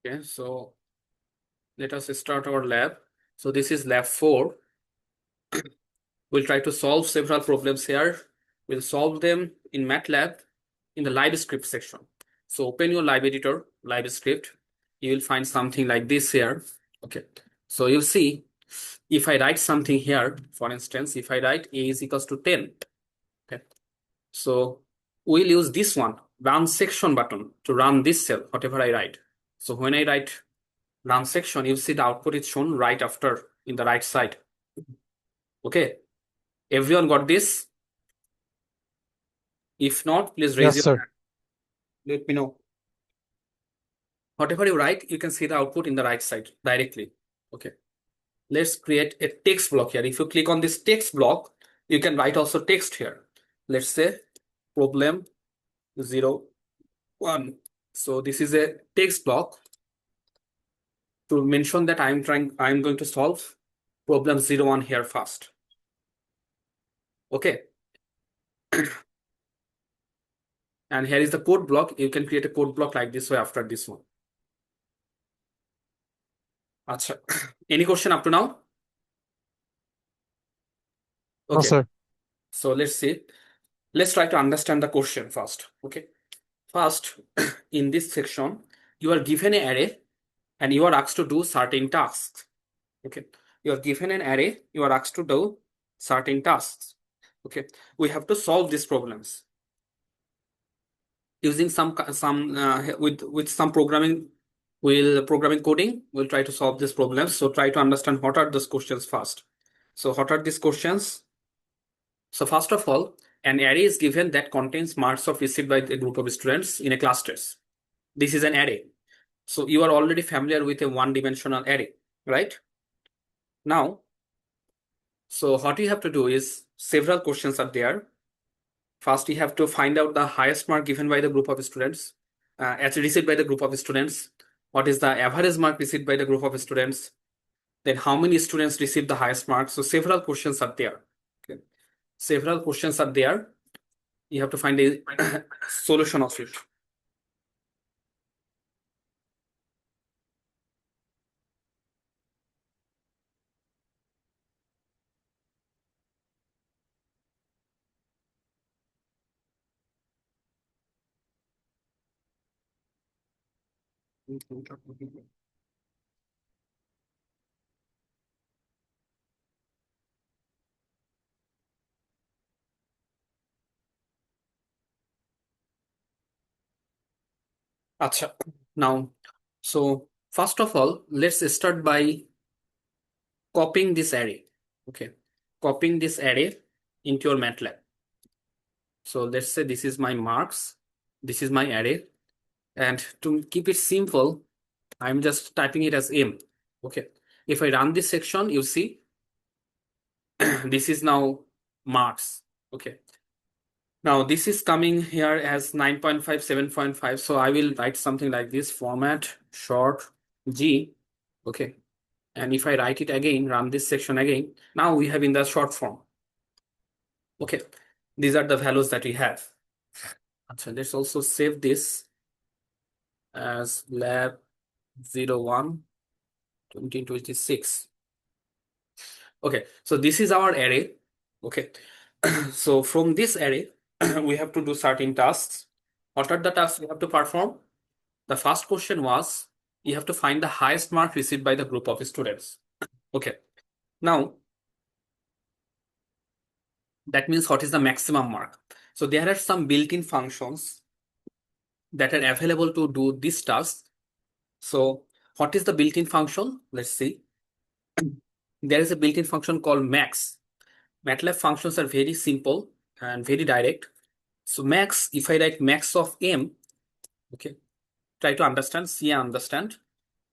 Okay, so let us start our lab. So this is lab 4. We'll try to solve several problems here. We'll solve them in MATLAB in the live script section. So open your live editor, live script. You will find something like this here. Okay, so you'll see if I write something here, for instance, if I write a is equals to 10. Okay, so we'll use this one, run section button, to run this cell, whatever I write. So when I write run section, you see the output is shown right after in the right side. Okay, everyone got this? If not, please raise Yes, your sir. hand. Let me know. Whatever you write, you can see the output in the right side directly. Okay, let's create a text block here. If you click on this text block, you can write also text here. Let's say problem 0, 1. So this is a text block to mention that I'm going to solve problem 0, 1 here first. Okay. And here is the code block. You can create a code block like this way after this one. Achha. Any question up to now? No, Okay. sir. So let's see. Let's try to understand the question first. Okay. First, in this section, you are given an array and you are asked to do certain tasks. Okay. You are given an array, you are asked to do certain tasks. Okay. We have to solve these problems using some with some programming. Programming coding. We'll try to solve these problems. So try to understand what are those questions first. So what are these questions? So first of all, an array is given that contains marks of received by a group of students in a class test. This is an array. So you are already familiar with a one-dimensional array, right? Now, so what you have to do is several questions are there. First, you have to find out the highest mark given by the group of students, as received by the group of students. What is the average mark received by the group of students? Then how many students receive the highest mark? So several questions are there. Okay. Several questions are there. You have to find a solution of it. Acha. Now, so first of all, let's start by copying this array. Okay, copying this array into your MATLAB. So let's say this is my marks, this is my array, and to keep it simple, I'm just typing it as M. Okay, if I run this section, you see this is now marks. Okay, now this is coming here as 9.5, 7.5. So I will write something like this: format short G. Okay, and if I write it again, run this section again, now we have in the short form. Okay, these are the values that we have. So let's also save this as lab 01 2026. Okay, so this is our array. Okay, so from this array, we have to do certain tasks. What are the tasks we have to perform? The first question was you have to find the highest mark received by the group of students. Okay, now that means what is the maximum mark? So there are some built-in functions that are available to do this task. So what is the built-in function? Let's see. There is a built-in function called max. MATLAB functions are very simple and very direct. So max, if I write max of m, okay, try to understand, see and understand,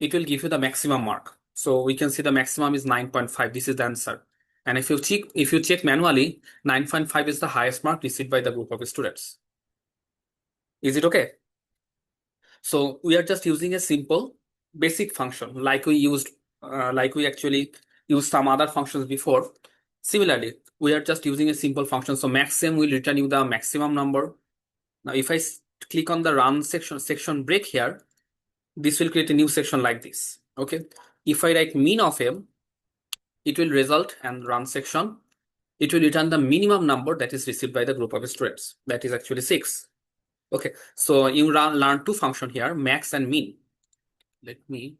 it will give you the maximum mark. So we can see the maximum is 9.5. This is the answer. And if you check manually, 9.5 is the highest mark received by the group of students. Is it okay? So we are just using a simple basic function like we used, like we actually used some other functions before. Similarly, we are just using a simple function. So maxim will return you the maximum number. Now, if I click on the run section break here, this will create a new section like this. Okay. If I write mean of m, it will result and run section. It will return the minimum number that is received by the group of students. That is actually 6. Okay. So you learn two functions here, max and min. Let me.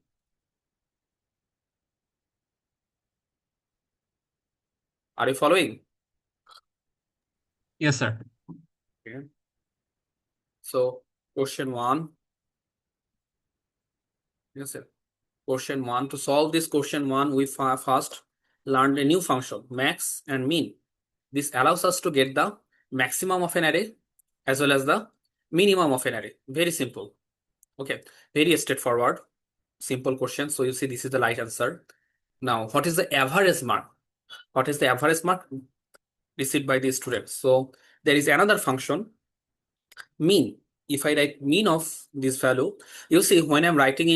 Are you following? Yes, sir. Okay. So question 1. Yes, sir. Question 1. To solve this question 1, we first learned a new function, max and min. This allows us to get the maximum of an array as well as the minimum of an array. Very simple. Okay. Very straightforward. Simple question. So you see this is the right answer. Now, what is the average mark? What is the average mark received by the students? So there is another function, mean. If I write mean of this value, you see when I'm writing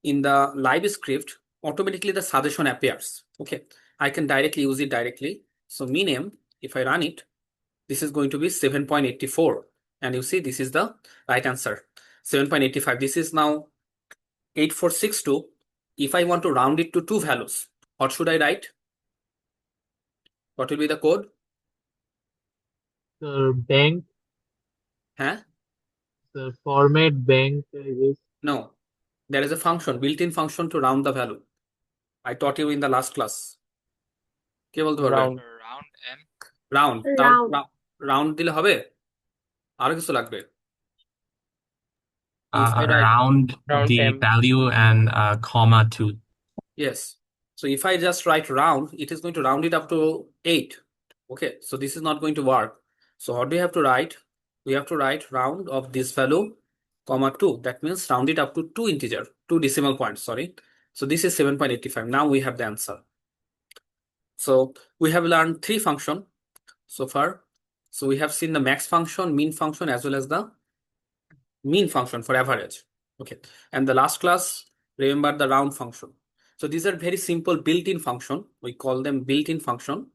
in the live script, automatically the suggestion appears. Okay, I can directly use it directly. So min, if I run it, this is going to be 7.84. And you see this is the right answer, 7.85. This is now 8462. If I want to round it to two values, what should I write? What will be the code? The bank, Huh? the format bank is No, there is a function, built-in function to round the value. I taught you in the last class. কে বলতে পারবে? round. round m round, Round. Round দিলে হবে? আরো কিছু লাগবে? If I write, Round the M. value and comma to. yes. So if I just write round, it is going to round it up to 8. Okay, so this is not going to work. So what do we have to write? We have to write round of this value, comma 2. That means round it up to 2 integer, 2 decimal points, sorry. So this is 7.85. Now we have the answer. So we have learned 3 functions so far. So we have seen the max function, min function, as well as the mean function for average. Okay, and the last class, remember the round function. So these are very simple built-in function. We call them built-in function.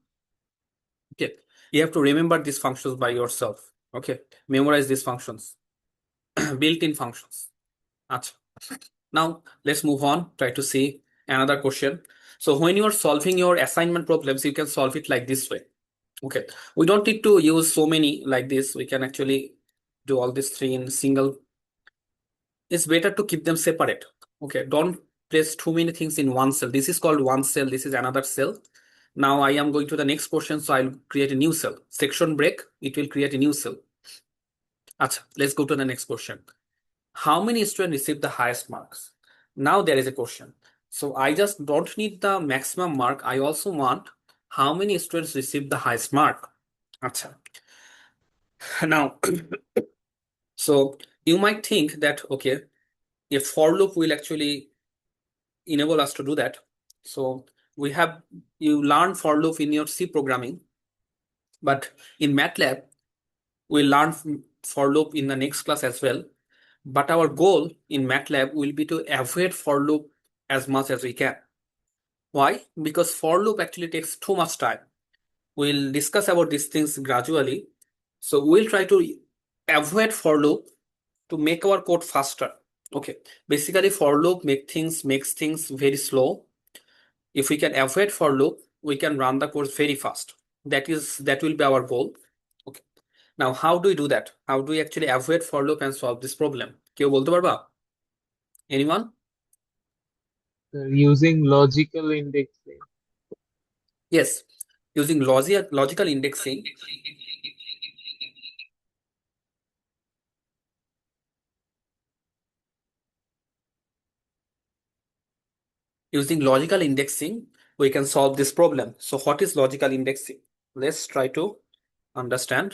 Okay, you have to remember these functions by yourself. Okay, memorize these functions. Built-in functions. Achha. Now let's move on, try to see another question. So when you are solving your assignment problems, you can solve it like this way. Okay, we don't need to use so many like this. We can actually do all these 3 in single. It's better to keep them separate. Okay, don't place too many things in one cell. This is called one cell, this is another cell. Now I am going to the next question, so I'll create a new cell. Section break, it will create a new cell. Achha, let's go to the next question. How many students receive the highest marks? Now there is a question. So I just don't need the maximum mark, I also want how many students receive the highest mark. Achha. Now so you might think that okay, a for loop will actually enable us to do that. So we have, you learn for loop in your C programming, but in MATLAB, we learn for loop in the next class as well. But our goal in MATLAB will be to avoid for loop as much as we can. Why? Because for loop actually takes too much time. We'll discuss about these things gradually. So we'll try to avoid for loop to make our code faster. Okay. Basically, for loop makes things very slow. If we can avoid for loop, we can run the course very fast. That will be our goal. Okay. Now, how do we do that? How do we actually avoid for loop and solve this problem? কেউ বলতে পারবা? Anyone? Using logical indexing. Yes. Using logical indexing. Using logical indexing, we can solve this problem. So what is logical indexing? Let's try to understand.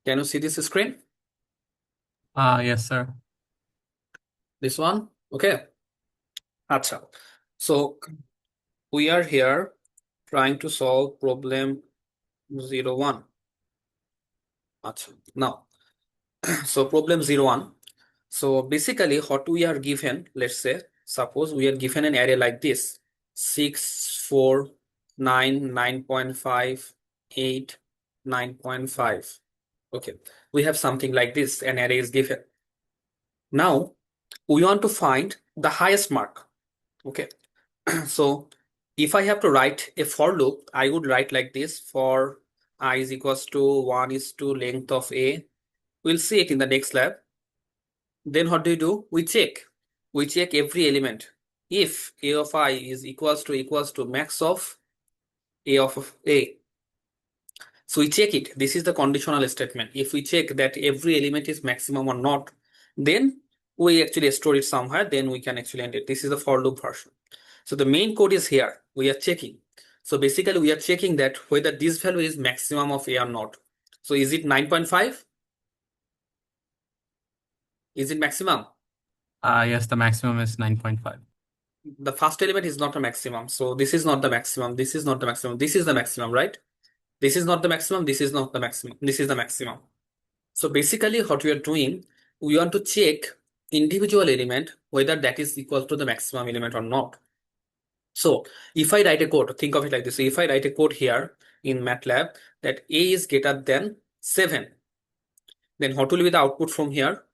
Can you see this screen? Yes, sir. This one? Okay. Acha. So we are here trying to solve problem 01. Acha. Now, So problem 01. So basically what we are given, let's say, suppose we are given an array like this, 6, 4, 9, 9.5, 8, 9.5. Okay, we have something like this, an array is given. Now we want to find the highest mark. Okay, so if I have to write a for loop, I would write like this: for I is equals to 1 is to length of a. We'll see it in the next lab. Then what do? We check. We check every element. If a of I is equals to max of a of a. So we check it. This is the conditional statement. If we check that every element is maximum or not, then we actually store it somewhere. Then we can actually end it. This is the for loop version. So the main code is here. We are checking. So basically we are checking that whether this value is maximum of a or not. So is it 9.5? Is it maximum? Yes, the maximum is 9.5. The first element is not a maximum. So this is not the maximum. This is not the maximum. This is the maximum, right? This is not the maximum. This is not the maximum. This is the maximum. So basically what we are doing, we want to check individual element, whether that is equal to the maximum element or not. So if I write a code, think of it like this. So if I write a code here in MATLAB that a is greater than 7, then what will be the output from here?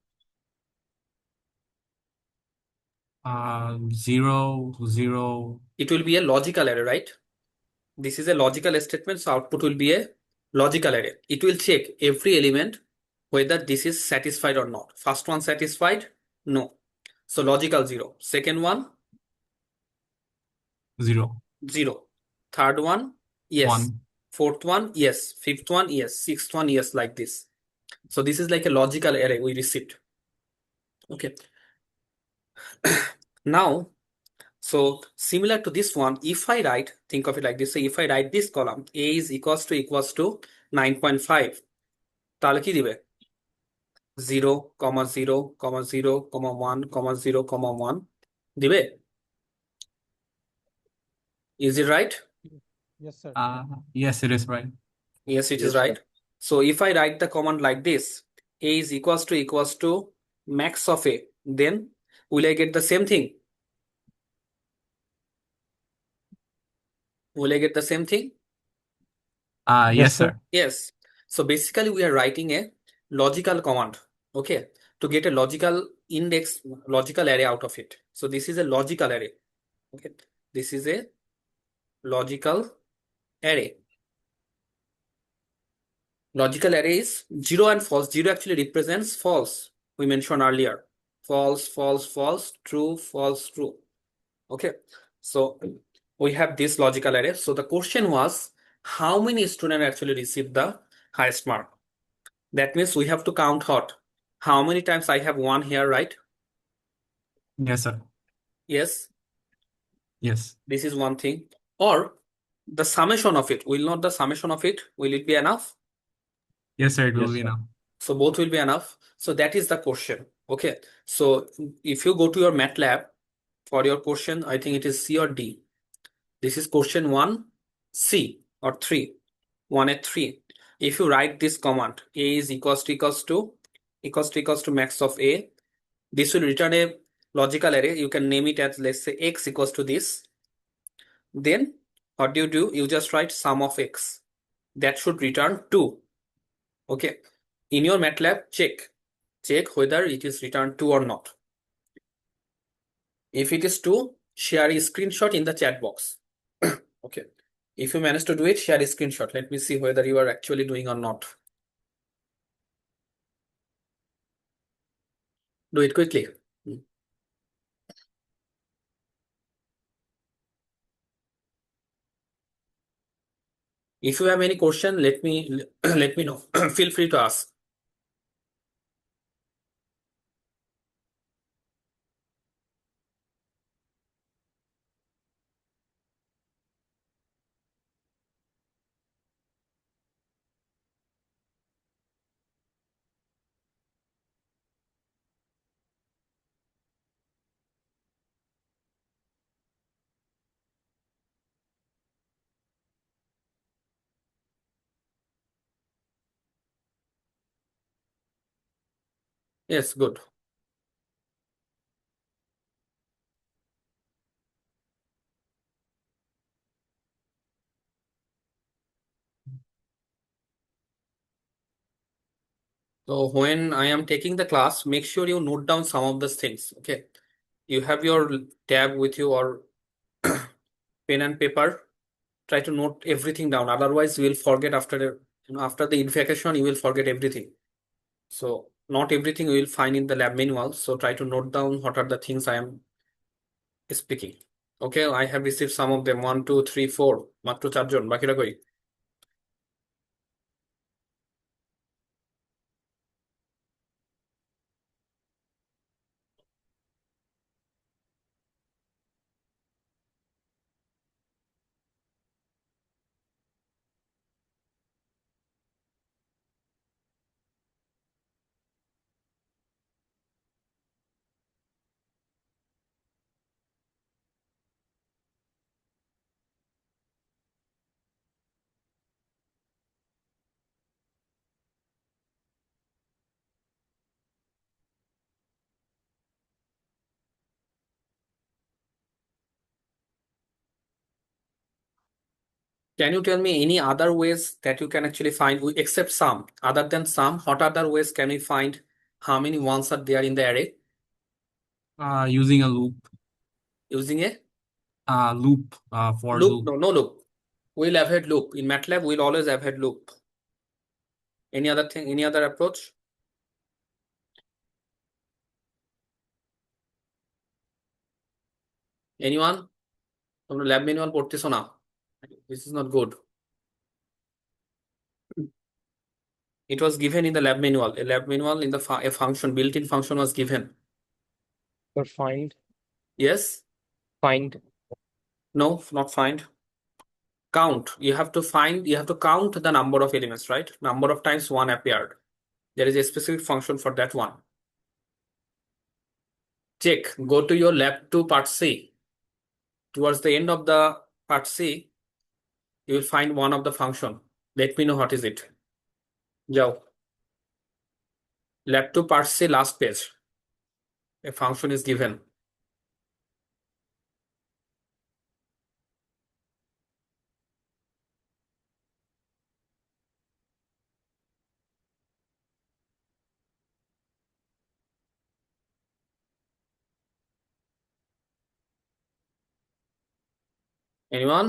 0, 0. It will be a logical array, right? This is a logical statement, so output will be a logical array. It will check every element whether this is satisfied or not. First one satisfied? No. So logical 0. Second one? 0, 0. Third one? Yes. 1. Fourth one? Yes. Fifth one? Yes. Sixth one? Yes, like this. So this is like a logical array we received. Okay. Now, so similar to this one, if I write, think of it like this. So if I write this column, a is equals to 9.5, তাহলে কি দিবে? 0, 0, 0, 1, 0, 1 দিবে? Is it right? Yes, sir. Yes, it is right. Yes, it is Yes, sir. right. So if I write the command like this, a is equals to max of a, then will I get the same thing? Will I get the same thing? Yes, sir. Yes. So basically we are writing a logical command, okay, to get a logical index, logical array out of it. So this is a logical array, okay. This is a logical array. Logical array is 0 and false. 0 actually represents false. We mentioned earlier. False, false, false, true, false, true. Okay. So we have this logical array. So the question was, how many students actually received the highest mark? That means we have to count what? How many times I have 1 here, right? Yes, sir. Yes. Yes. This is one thing. Or the summation of it. Will not the summation of it, will it be enough? Yes, sir. It will Yes, be sir. enough. So both will be enough. So that is the question. Okay. So if you go to your MATLAB for your question, I think it is C or D. This is question 1, C or 3, 1 at 3. If you write this command, a is equals to max of a, this will return a logical array. You can name it as, let's say, x equals to this. Then what do? You just write sum of x. That should return 2. Okay. In your MATLAB, check whether it is returned 2 or not. If it is 2, share a screenshot in the chat box. Okay. If you manage to do it, share a screenshot. Let me see whether you are actually doing or not. Do it quickly. If you have any question, let me let me know. Feel free to ask. Yes, good. So when I am taking the class, make sure you note down some of these things. Okay. You have your tab with you or pen and paper. Try to note everything down. Otherwise, you will forget after the vacation, you will forget everything. So not everything you will find in the lab manual. So try to note down what are the things I am speaking. Okay, I have received some of them. 1, 2, 3, 4. মাত্র 4 জন, বাকিরা কই? Can you tell me any other ways that you can actually find, except some, other than some, what other ways can we find how many ones are there in the array Using a loop. using a Loop. For loop? loop. No, no loop. We'll avoid loop. In MATLAB, we'll always avoid loop. Any other thing, any other approach? Anyone? তোমরা lab manual পড়তেছো না? This is not good. It was given in the lab manual. A lab manual in the a function, built-in function was given. Or find. Yes? Find. No, not find. Count. You have to count the number of elements, right? Number of times one appeared. There is a specific function for that one. Check. Go to your lab 2 part C. Towards the end of the part C, you will find one of the function. Let me know what is it. যাও। Lab 2 part C, last page. A function is given. Anyone?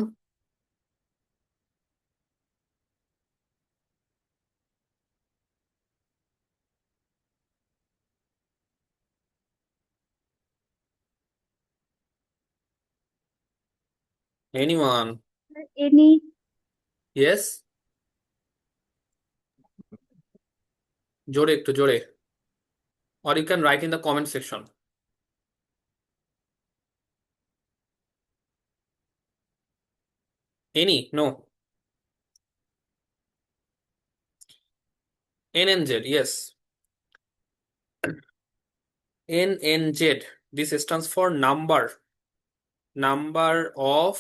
Anyone? Any. Yes? জোরে একটু জোরে। Or you can write in the comment section. Any? No. NNZ, yes. NNZ. This stands for number of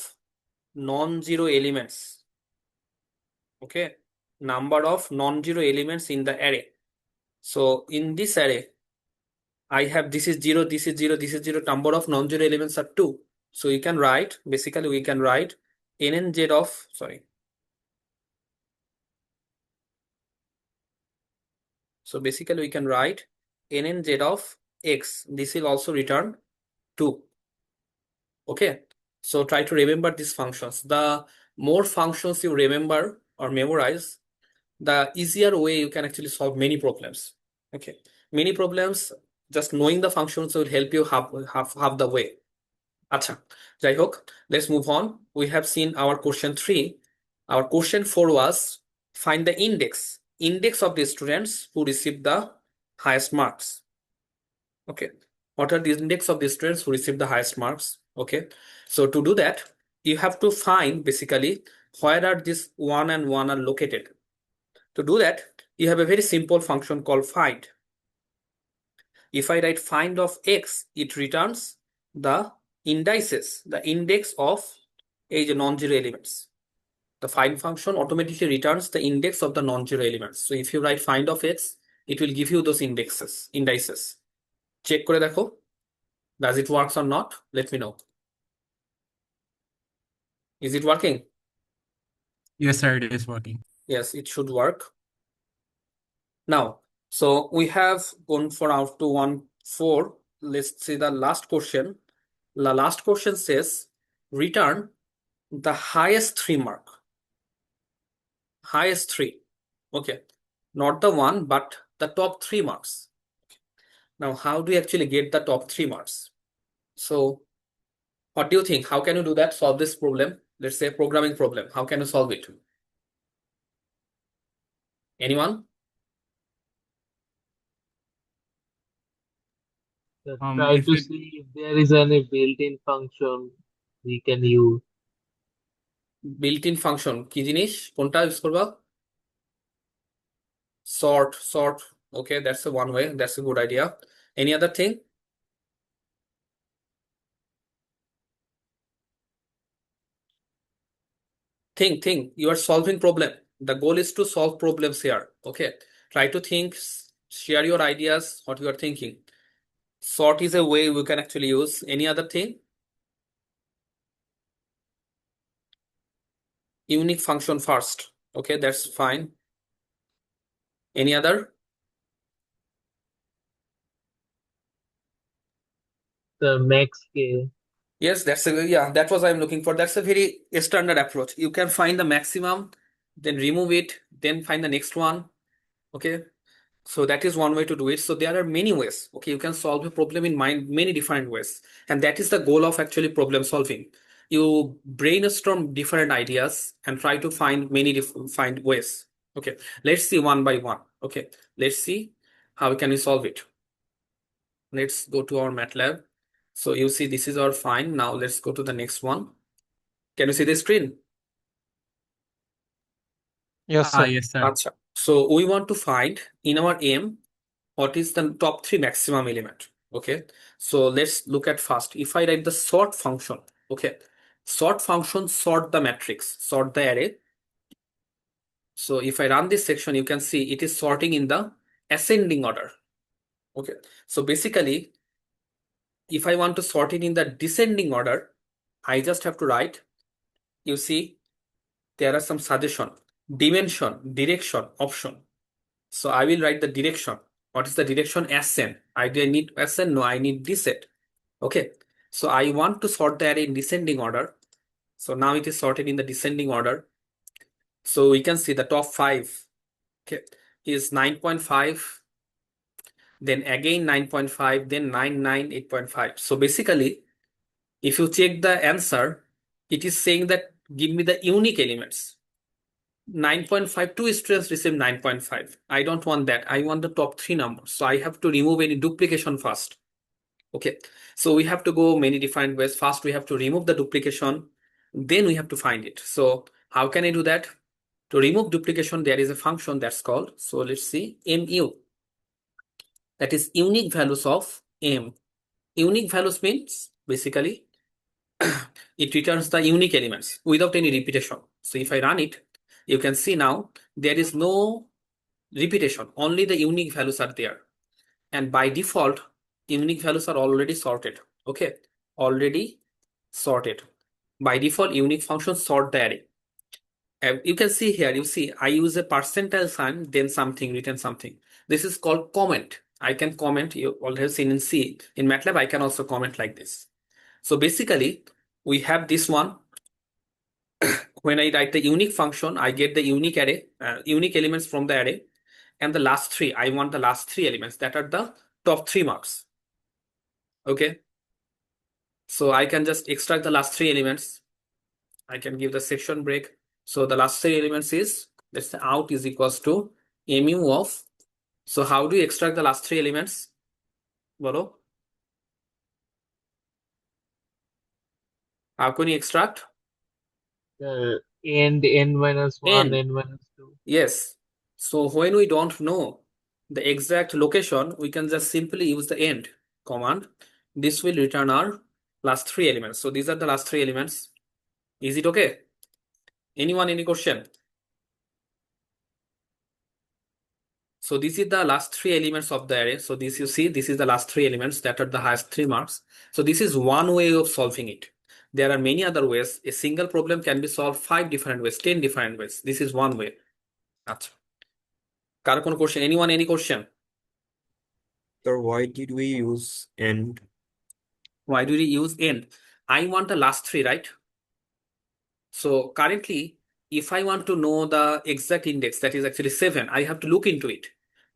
non-zero elements. Okay. Number of non-zero elements in the array. So in this array, I have this is 0, this is 0, this is 0. Number of non-zero elements are 2. So you can write, basically we can write NNZ of, sorry. So basically we can write NNZ of X. This will also return 2. Okay. So try to remember these functions. The more functions you remember or memorize, the easier way you can actually solve many problems. Okay. Many problems, just knowing the functions will help you half the way. Acha. যাই হোক, let's move on. We have seen our question 3. Our question 4 was find the index of the students who received the highest marks. Okay. What are the index of the students who received the highest marks? Okay. So to do that, you have to find basically where are these 1 and 1 are located. To do that, you have a very simple function called find. If I write find of X, it returns the indices, the index of a non-zero elements. The find function automatically returns the index of the non-zero elements. So if you write find of X, it will give you those indices. Check করে দেখো, does it works or not? Let me know. Is it working? Yes, sir, it is working. Yes, it should work. Now, so we have gone for out to 1-4. Let's see the last question. The last question says, return the highest 3 mark. Highest 3. Okay. Not the one, but the top 3 marks. Now, how do you actually get the top 3 marks? So, what do you think? How can you do that? Solve this problem? Let's say a programming problem. How can you solve it? Anyone? Try If to it see if there is any built-in function we can use. Built-in function কি জিনিস? কোনটা use করবা? Sort. Okay, that's the one way. That's a good idea. Any other thing? Think. You are solving problem. The goal is to solve problems here. Okay. Try to think, share your ideas, what you are thinking. Sort is a way we can actually use. Any other thing? Unique function first. Okay, that's fine. Any other? The max k. Yes, that was I'm looking for. That's a very standard approach. You can find the maximum, then remove it, then find the next one. Okay. So that is one way to do it. So there are many ways. Okay, you can solve a problem in mind many different ways. And that is the goal of actually problem solving. You brainstorm different ideas and try to find find ways. Okay, let's see one by one. Okay, let's see how can we solve it. Let's go to our MATLAB. So you see this is our fine. Now let's go to the next one. Can you see the screen? Yes, sir. yes, sir. Acha. So we want to find in our M what is the top 3 maximum element. Okay, so let's look at first. If I write the sort function, okay, sort function sort the matrix, sort the array. So if I run this section, you can see it is sorting in the ascending order. Okay, so basically if I want to sort it in the descending order, I just have to write, you see there are some suggestion, dimension, direction, option. So I will write the direction. What is the direction? Ascend. Do I need ascend? No, I need descend. Okay. So I want to sort the array in descending order. So now it is sorted in the descending order. So we can see the top 5, okay, is 9.5, then again 9.5, then 9, 9, 8.5. So basically, if you check the answer, it is saying that give me the unique elements. 9.5, two students received 9.5. I don't want that. I want the top 3 numbers. So I have to remove any duplication first. Okay. So we have to go many different ways. First, we have to remove the duplication. Then we have to find it. So how can I do that? To remove duplication, there is a function that's called, so let's see, MU. That is unique values of M. Unique values means basically it returns the unique elements without any repetition. So if I run it, you can see now there is no repetition, only the unique values are there. And by default, unique values are already sorted. Okay, already sorted. By default, unique function sort the array. You can see here, you see, I use a percentile sign, then something, return something. This is called comment. I can comment, you already have seen in C. In MATLAB, I can also comment like this. So basically, we have this one. When I write the unique function, I get the unique array, unique elements from the array. And the last 3, I want the last 3 elements that are the top 3 marks. Okay. So I can just extract the last 3 elements. I can give the section break. So the last 3 elements is, let's say out is equals to mu of. So how do you extract the last 3 elements? Bolo? How can you extract? And n minus 1, N. n minus 2. Yes. So when we don't know the exact location, we can just simply use the end command. This will return our last 3 elements. So these are the last 3 elements. Is it okay? Anyone, any question? So this is the last three elements of the array. So this you see, this is the last three elements that are the highest 3 marks. So this is one way of solving it. There are many other ways. A single problem can be solved 5 different ways, 10 different ways. This is one way. আচ্ছা, কার কোনো question? Anyone, any question? Sir, why did we use and? Why do we use end? I want the last three, right? So currently, if I want to know the exact index, that is actually 7, I have to look into it.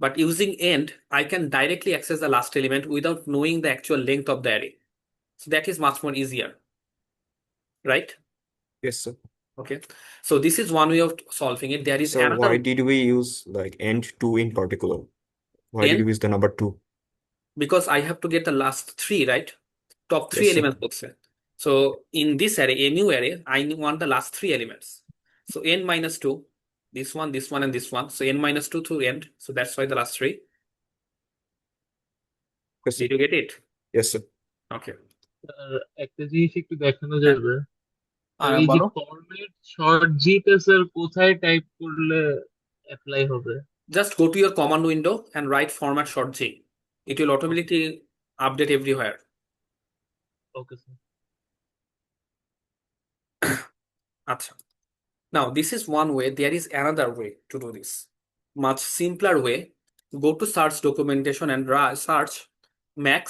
But using end, I can directly access the last element without knowing the actual length of the array. So that is much more easier, right? Yes, sir. Okay. So this is one way of solving it. There is So another why did we use like and 2 in particular? Why did N, we use the number 2? because I have to get the last three, right? Top three Yes, sir. elements books. So in this array, a new array, I want the last three elements. So n minus 2, this one, and this one. So n minus 2 through end. So that's why the last three. Yes, sir. Did you get it? Yes, sir. Okay. একটা জিনিস একটু দেখানো যাবে, আর এই যে বলো। Format short জিটা sir কোথায় type করলে অ্যাপ্লাই হবে? Just go to your command window and write format short J. It will automatically update everywhere. Okay sir. Acha. Now, this is one way. There is another way to do this. Much simpler way. Go to search documentation and search max.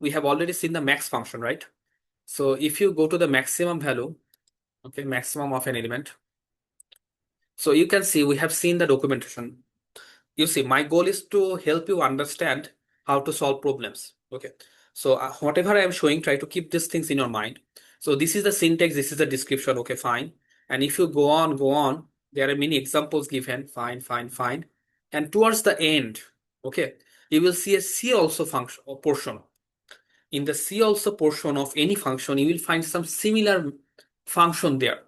We have already seen the max function, right? So if you go to the maximum value, okay, maximum of an element. So you can see we have seen the documentation. You see, my goal is to help you understand how to solve problems. Okay. So whatever I am showing, try to keep these things in your mind. So this is the syntax, this is the description. Okay, fine. And if you go on, there are many examples given. Fine. And towards the end, okay, you will see a C also function or portion. In the C also portion of any function, you will find some similar function there,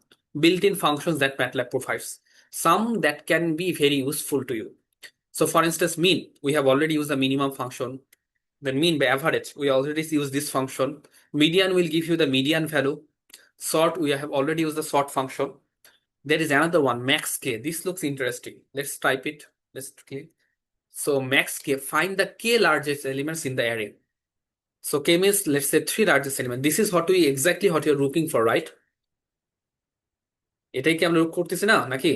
built-in functions that MATLAB provides. Some that can be very useful to you. So for instance, mean, we have already used the minimum function. Then mean by average, we already use this function. Median will give you the median value. Sort, we have already used the sort function. There is another one, max k. This looks interesting. Let's type it. Let's click. So max k, find the k largest elements in the array. So k means, let's say 3 largest elements. This is exactly what you're looking for, right? এটাই কি আমরা look করতেছি না নাকি?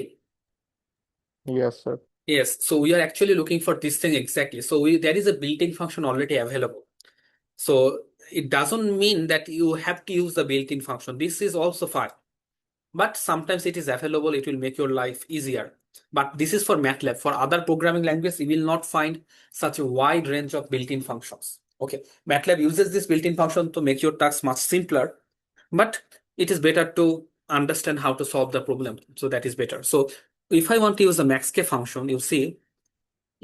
Yes, sir. Yes, so we are actually looking for this thing exactly. So there is a built-in function already available. So it doesn't mean that you have to use the built-in function. This is also fine. But sometimes it is available, it will make your life easier. But this is for MATLAB. For other programming languages, you will not find such a wide range of built-in functions. Okay, MATLAB uses this built-in function to make your tasks much simpler, but it is better to understand how to solve the problem. So that is better. So if I want to use the maxk function, you see,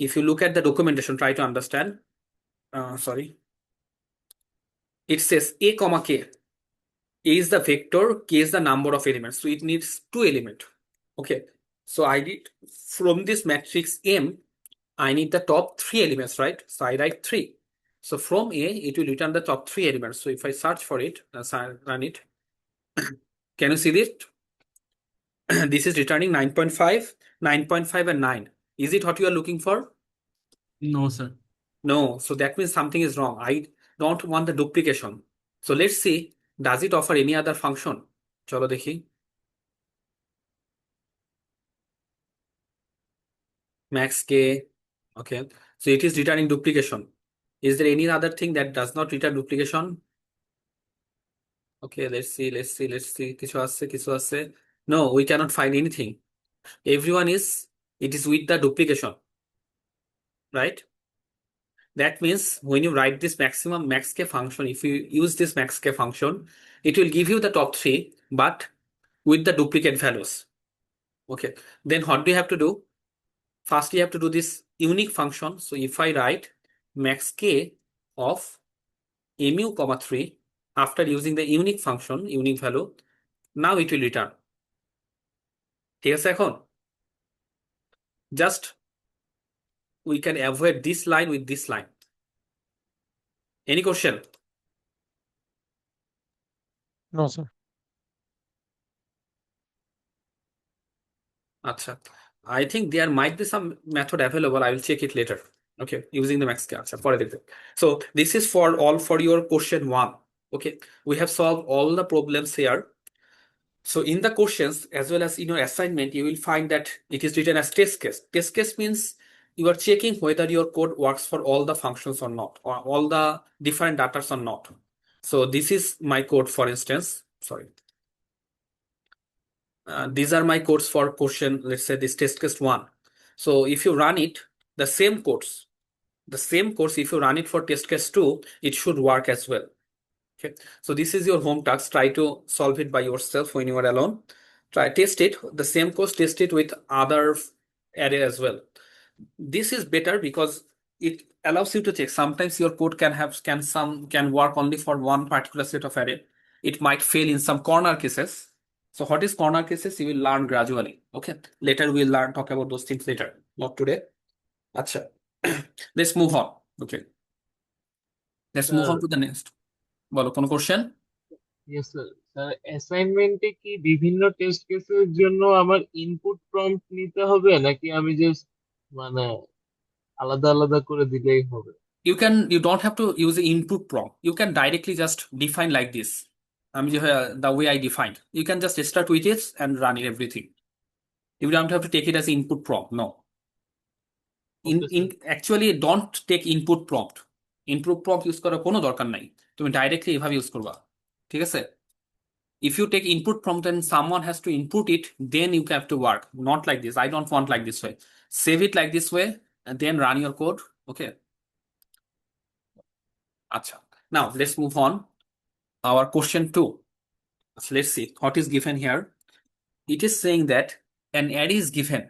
if you look at the documentation, try to understand. Sorry. It says a comma k. A is the vector, k is the number of elements. So it needs 2 elements. Okay. So I did from this matrix M, I need the top 3 elements, right? So I write 3. So from A, it will return the top 3 elements. So if I search for it, run it, can you see this? This is returning 9.5, 9.5, and 9. Is it what you are looking for? No, sir. No. So that means something is wrong. I don't want the duplication. So let's see, does it offer any other function? চলো দেখি। Max k. Okay. So it is returning duplication. Is there any other thing that does not return duplication? Okay, let's see. কিছু আছে? No, we cannot find anything. Everyone is, it is with the duplication, right? That means when you write this maximum max k function, if you use this max k function, it will give you the top 3, but with the duplicate values. Okay, then what do you have to do? First, you have to do this unique function. So if I write max k of mu comma 3 after using the unique function, unique value, now it will return. ঠিক আছে এখন? Just we can avoid this line with this line. Any question? No, sir. আচ্ছা, I think there might be some method available. I will check it later. Okay, using the max scale. So this is for all for your question 1. Okay, we have solved all the problems here. So in the questions as well as in your assignment, you will find that it is written as test case. Test case means you are checking whether your code works for all the functions or not, or all the different datas or not. So this is my code, for instance. Sorry. These are my codes for question, let's say this test case 1. So if you run it, the same codes, if you run it for test case 2, it should work as well. Okay. So this is your home task. Try to solve it by yourself when you are alone. Try test it, the same course, test it with other array as well. This is better because it allows you to check. Sometimes your code can work only for one particular set of array. It might fail in some corner cases. So what is corner cases? You will learn gradually. Okay. Later we'll talk about those things later. Not today. Acha. Let's move on. Okay. Let's move on to the next. বলো কোন question? Yes sir. Sir অ্যাসাইনমেন্টে কি বিভিন্ন test কেসের জন্য আমার input prompt নিতে হবে নাকি আমি জাস্ট মানে আলাদা আলাদা করে দিলেই হবে? You don't have to use the input prompt. You can directly just define like this. The way I defined. You can just start with it and run it everything. You don't have to take it as input prompt. No. Actually, don't take input prompt. Input prompt use করার কোনো দরকার নাই। তুমি directly এভাবে use করবা। ঠিক আছে? If you take input prompt and someone has to input it, then you have to work. Not like this. I don't want like this way. Save it like this way and then run your code. Okay. Acha. Now let's move on. Our question 2. So let's see what is given here. It is saying that an array is given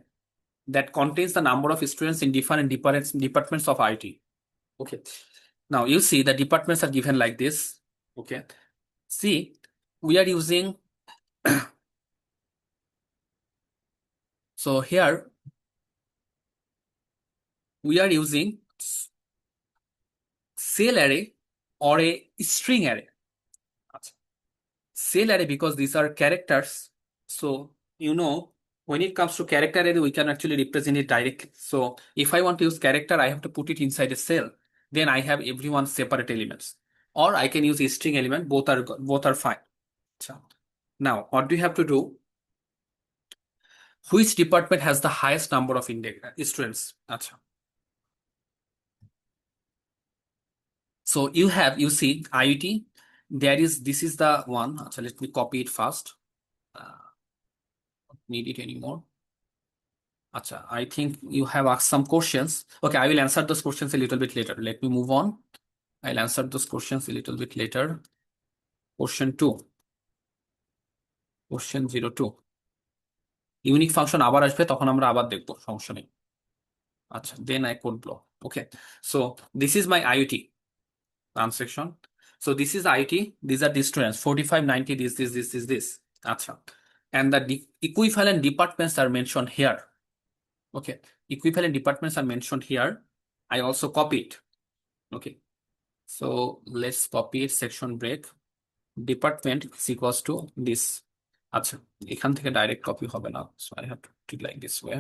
that contains the number of students in different departments of IT. Okay. Now you see the departments are given like this. Okay. See, we are using so here we are using cell array or a string array. Cell array because these are characters. So when it comes to character array, we can actually represent it directly. So if I want to use character, I have to put it inside a cell. Then I have everyone separate elements. Or I can use a string element. Both are fine. Now, what do you have to do? Which department has the highest number of students? So you see IoT. This is the one. Let me copy it fast. Don't need it anymore. I think you have asked some questions. Okay, I will answer those questions a little bit later. Let me move on. I'll answer those questions a little bit later. Question 2. Question 02. Unique function আবার আসবে তখন আমরা আবার দেখব সমস্যা নেই। then I code block. Okay, so this is my IoT transaction. So this is IoT. These are the students 45, 90. This. And the equivalent departments are mentioned here. Okay, equivalent departments are mentioned here. I also copy it. Okay, so let's copy it. Section break. Department is equals to this. এখান থেকে direct copy হবে না. So I have to do it like this way.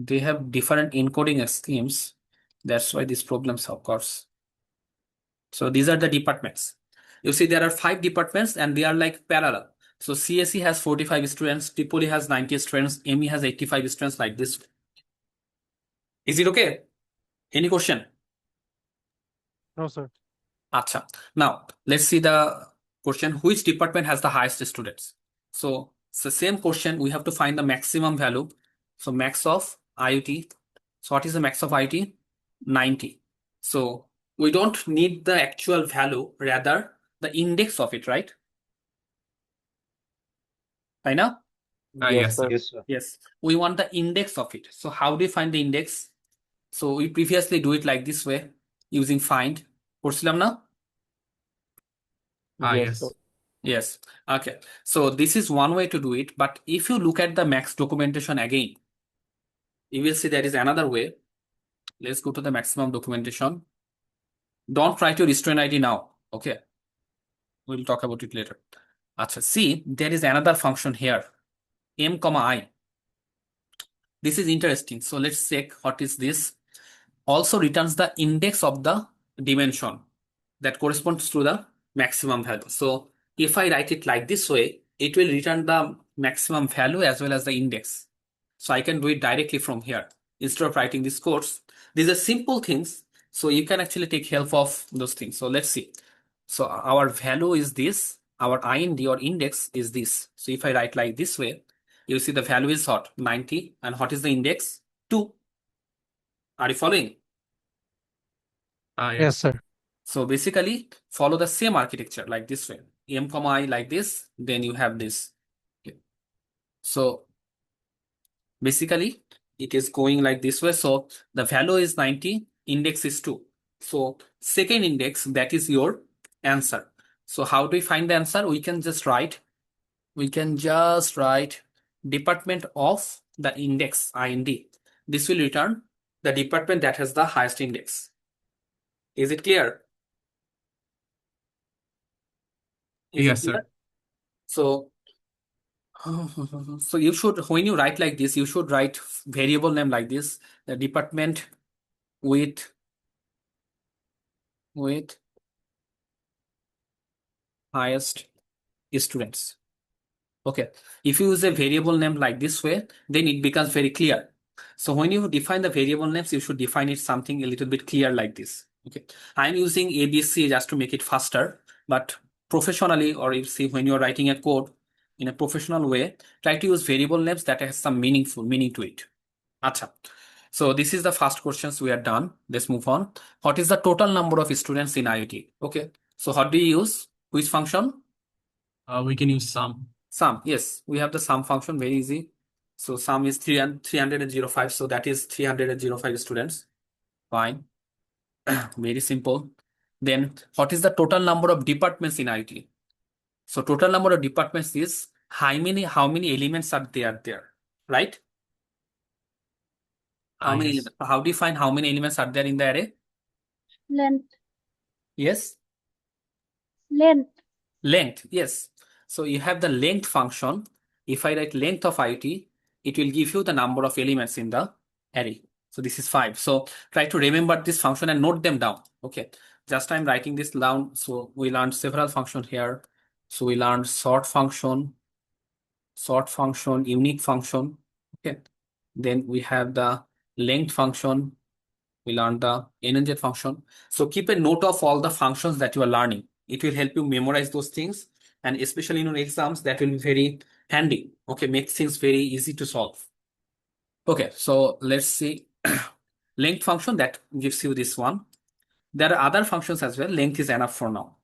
They have different encoding schemes. That's why these problems occurs. So these are the departments. You see there are 5 departments and they are like parallel. So CSE has 45 students, Tripoli has 90 students, ME has 85 students like this. Is it okay? Any question? No, sir. Now let's see the question. Which department has the highest students? So it's the same question. We have to find the maximum value. So max of IoT. So what is the max of IoT? 90. So we don't need the actual value, rather the index of it, right? I know? Yes, sir. Yes, sir. Yes. We want the index of it. So how do you find the index? So we previously do it like this way using find. করছিলাম না? Yes, Yes, sir. sir. Yes. Okay. So this is one way to do it. But if you look at the max documentation again, you will see there is another way. Let's go to the maximum documentation. Don't write your student ID now. Okay. We'll talk about it later. Acha, see, there is another function here. M, I. This is interesting. So let's check what is this. Also returns the index of the dimension that corresponds to the maximum value. So if I write it like this way, it will return the maximum value as well as the index. So I can do it directly from here instead of writing this course. These are simple things. So you can actually take help of those things. So let's see. So our value is this. Our IND or index is this. So if I write like this way, you see the value is what? 90. And what is the index? 2. Are you following? Yes. Yes, sir. So basically follow the same architecture like this way. M, I like this, then you have this. Okay. So basically it is going like this way. So the value is 90, index is 2. So second index, that is your answer. So how do we find the answer? We can just write department of the index IND. This will return the department that has the highest index. Is it clear? Is it Yes, clear? sir. So, so you should, when you write like this, you should write variable name like this, the department with highest students. Okay. If you use a variable name like this way, then it becomes very clear. So when you define the variable names, you should define it something a little bit clear like this. Okay. I'm using ABC just to make it faster, but professionally, or if see when you're writing a code in a professional way, try to use variable names that has some meaning to it. Acha. So this is the first questions we are done. Let's move on. What is the total number of students in IoT? Okay. So how do you use which function? We can use sum. Sum. Yes, we have the sum function, very easy. So sum is 305. So that is 305 students. Fine. Very simple. Then what is the total number of departments in IT? So total number of departments is how many elements are there, right? Yes. How do you find how many elements are there in the array? Length, Yes. length. Length, yes. So you have the length function. If I write length of IoT, it will give you the number of elements in the array. So this is 5. So try to remember this function and note them down. Okay. Just I'm writing this down. So we learned several functions here. So we learned sort function, unique function. Okay. Then we have the length function. We learned the NNZ function. So keep a note of all the functions that you are learning. It will help you memorize those things. And especially in your exams, that will be very handy. Okay, makes things very easy to solve. Okay, so let's see. Length function, that gives you this one. There are other functions as well. Length is enough for now.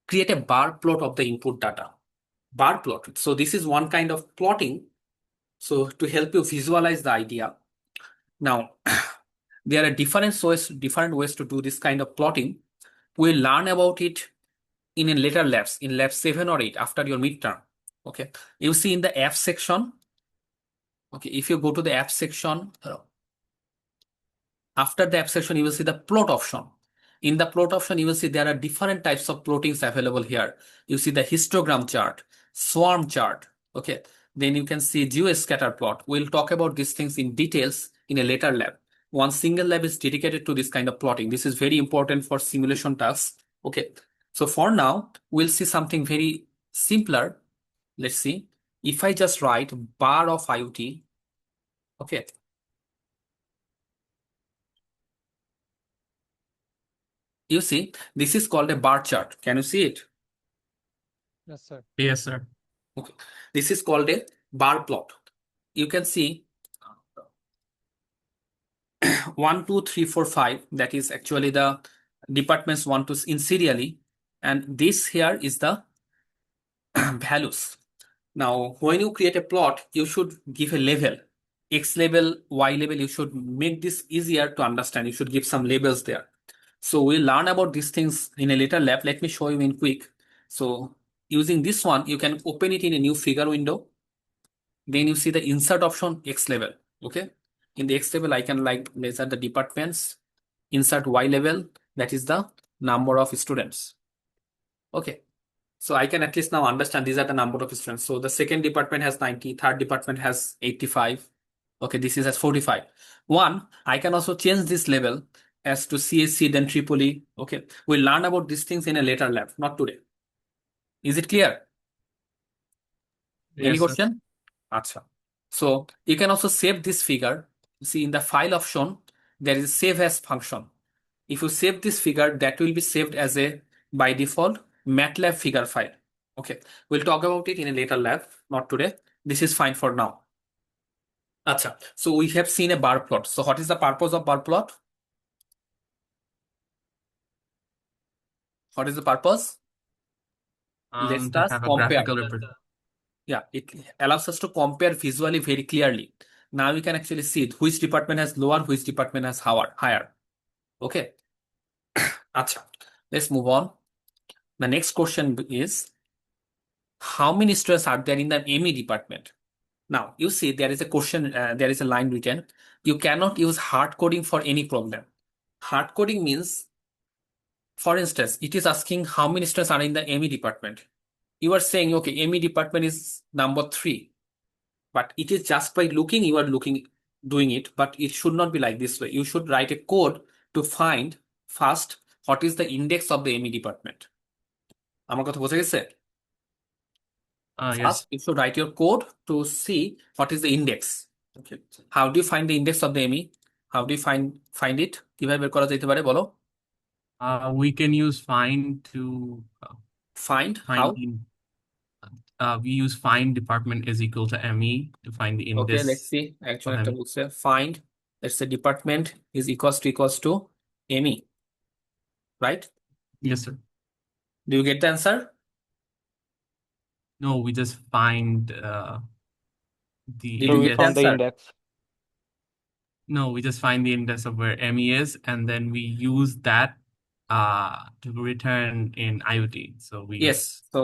Create a bar plot of the input data. Bar plot. So this is one kind of plotting. So to help you visualize the idea. Now, there are different ways to do this kind of plotting. We'll learn about it in later labs, in lab 7 or 8 after your midterm. Okay. You see in the app section. Okay. If you go to the app section, after the app section, you will see the plot option. In the plot option, you will see there are different types of plottings available here. You see the histogram chart, swarm chart. Okay. Then you can see geoscatter plot. We'll talk about these things in details in a later lab. One single lab is dedicated to this kind of plotting. This is very important for simulation tasks. Okay. So for now, we'll see something very simpler. Let's see. If I just write bar of IoT, okay. You see, this is called a bar chart. Can you see it? Yes, sir. Yes, sir. Okay. This is called a bar plot. You can see 1, 2, 3, 4, 5. That is actually the departments 1 to in serially. And this here is the values. Now, when you create a plot, you should give a label. X label, Y label, you should make this easier to understand. You should give some labels there. So we'll learn about these things in a later lab. Let me show you in quick. So using this one, you can open it in a new figure window. Then you see the insert option X level. Okay. In the X level, I can like measure the departments, insert Y level, that is the number of students. Okay. So I can at least now understand these are the number of students. So the second department has 90, third department has 85. Okay, this is as 45. One, I can also change this level as to CSC, then Tripoli. Okay, we'll learn about these things in a later lab, not today. Is it clear? Any Yes, sir. question? Acha. So you can also save this figure. See, in the file option, there is save as function. If you save this figure, that will be saved as a by default MATLAB figure file. Okay, we'll talk about it in a later lab, not today. This is fine for now. Acha. So we have seen a bar plot. So what is the purpose of bar plot? What is the purpose? Let's To just have a compare. graphical representation. Yeah, it allows us to compare visually very clearly. Now we can actually see which department has lower, which department has higher. Okay. Acha. Let's move on. The next question is, how many students are there in the ME department? Now, you see there is a question, there is a line written, you cannot use hard coding for any problem. Hard coding means, for instance, it is asking how many students are in the ME department. You are saying, okay, ME department is number 3. But it is just by looking, you are doing it, but it should not be like this way. You should write a code to find first what is the index of the ME department. আমার কথা বোঝা গেছে? Yes. First, you should write your code to see what is the index. Okay. How do you find the index of the ME? How do you find it? কিভাবে বের করা যেতে পারে বলো? We can use find to Find find how? we use find department is equal to ME to find the Okay, index. let's see. Actually, of একটা ME. বলছে find. Let's say department is equals to ME. Right? Yes, sir. Do you get the answer? No, we just find the Did you get index. the From the answer? index. No, we just find the index of where ME is, and then we use that to return in IoT. So we Yes. So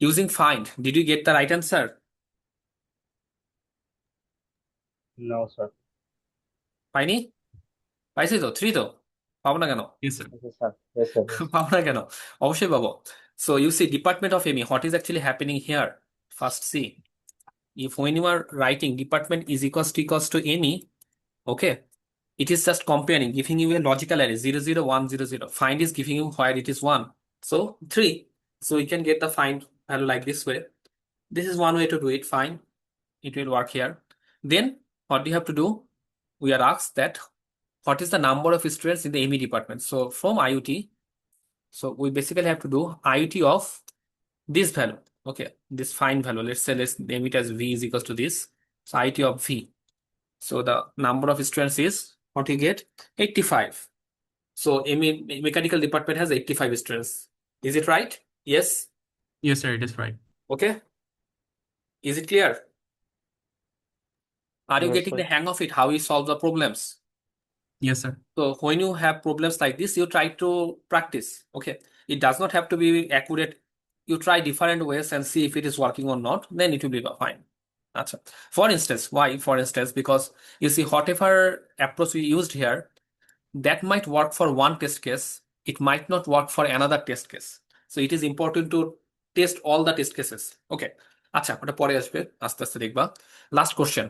using find, did you get the right answer? No, sir. পাইনি? পাইছি তো 3 তো পাবো না কেন? yes, sir. Yes, sir. Yes, sir. পাবো না কেন? অবশ্যই পাবো। So you see department of ME, what is actually happening here? First see, if when you are writing department is equals to ME, okay, it is just comparing, giving you a logical array 0 0 1 0 0. Find is giving you where it is 1. So 3. So you can get the find value like this way. This is one way to do it. Fine. It will work here. Then what do you have to do? We are asked that what is the number of students in the ME department? So from IoT, so we basically have to do IoT of this value. Okay, this find value. Let's say let's name it as V is equals to this. So IoT of V. So the number of students is what you get 85. So ME mechanical department has 85 students. Is it right? Yes. Yes, sir, it is right. Okay. Is it clear? Are you Yes, getting sir. the hang of it? How you solve the problems? Yes, sir. So when you have problems like this, you try to practice. Okay. It does not have to be accurate. You try different ways and see if it is working or not. Then it will be fine. Achha. For instance, why? For instance, because you see, whatever approach we used here, that might work for one test case. It might not work for another test case. So it is important to test all the test cases. Okay. আচ্ছা ওটা পরে আসবে আস্তে আস্তে দেখবা last question,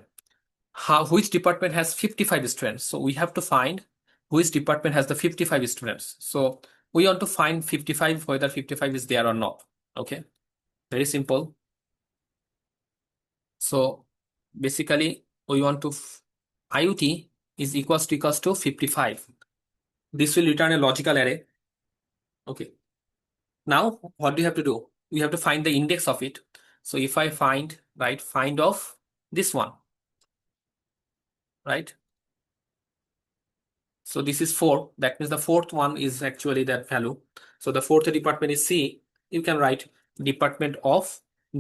which department has 55 students? So we have to find which department has the 55 students. So we want to find 55, whether 55 is there or not. Okay, very simple. So basically we want to IoT is equals to 55. This will return a logical array. Okay. Now, what do you have to do? We have to find the index of it. So if I find of this one, right? So this is 4. That means the fourth one is actually that value. So the fourth department is C. You can write department of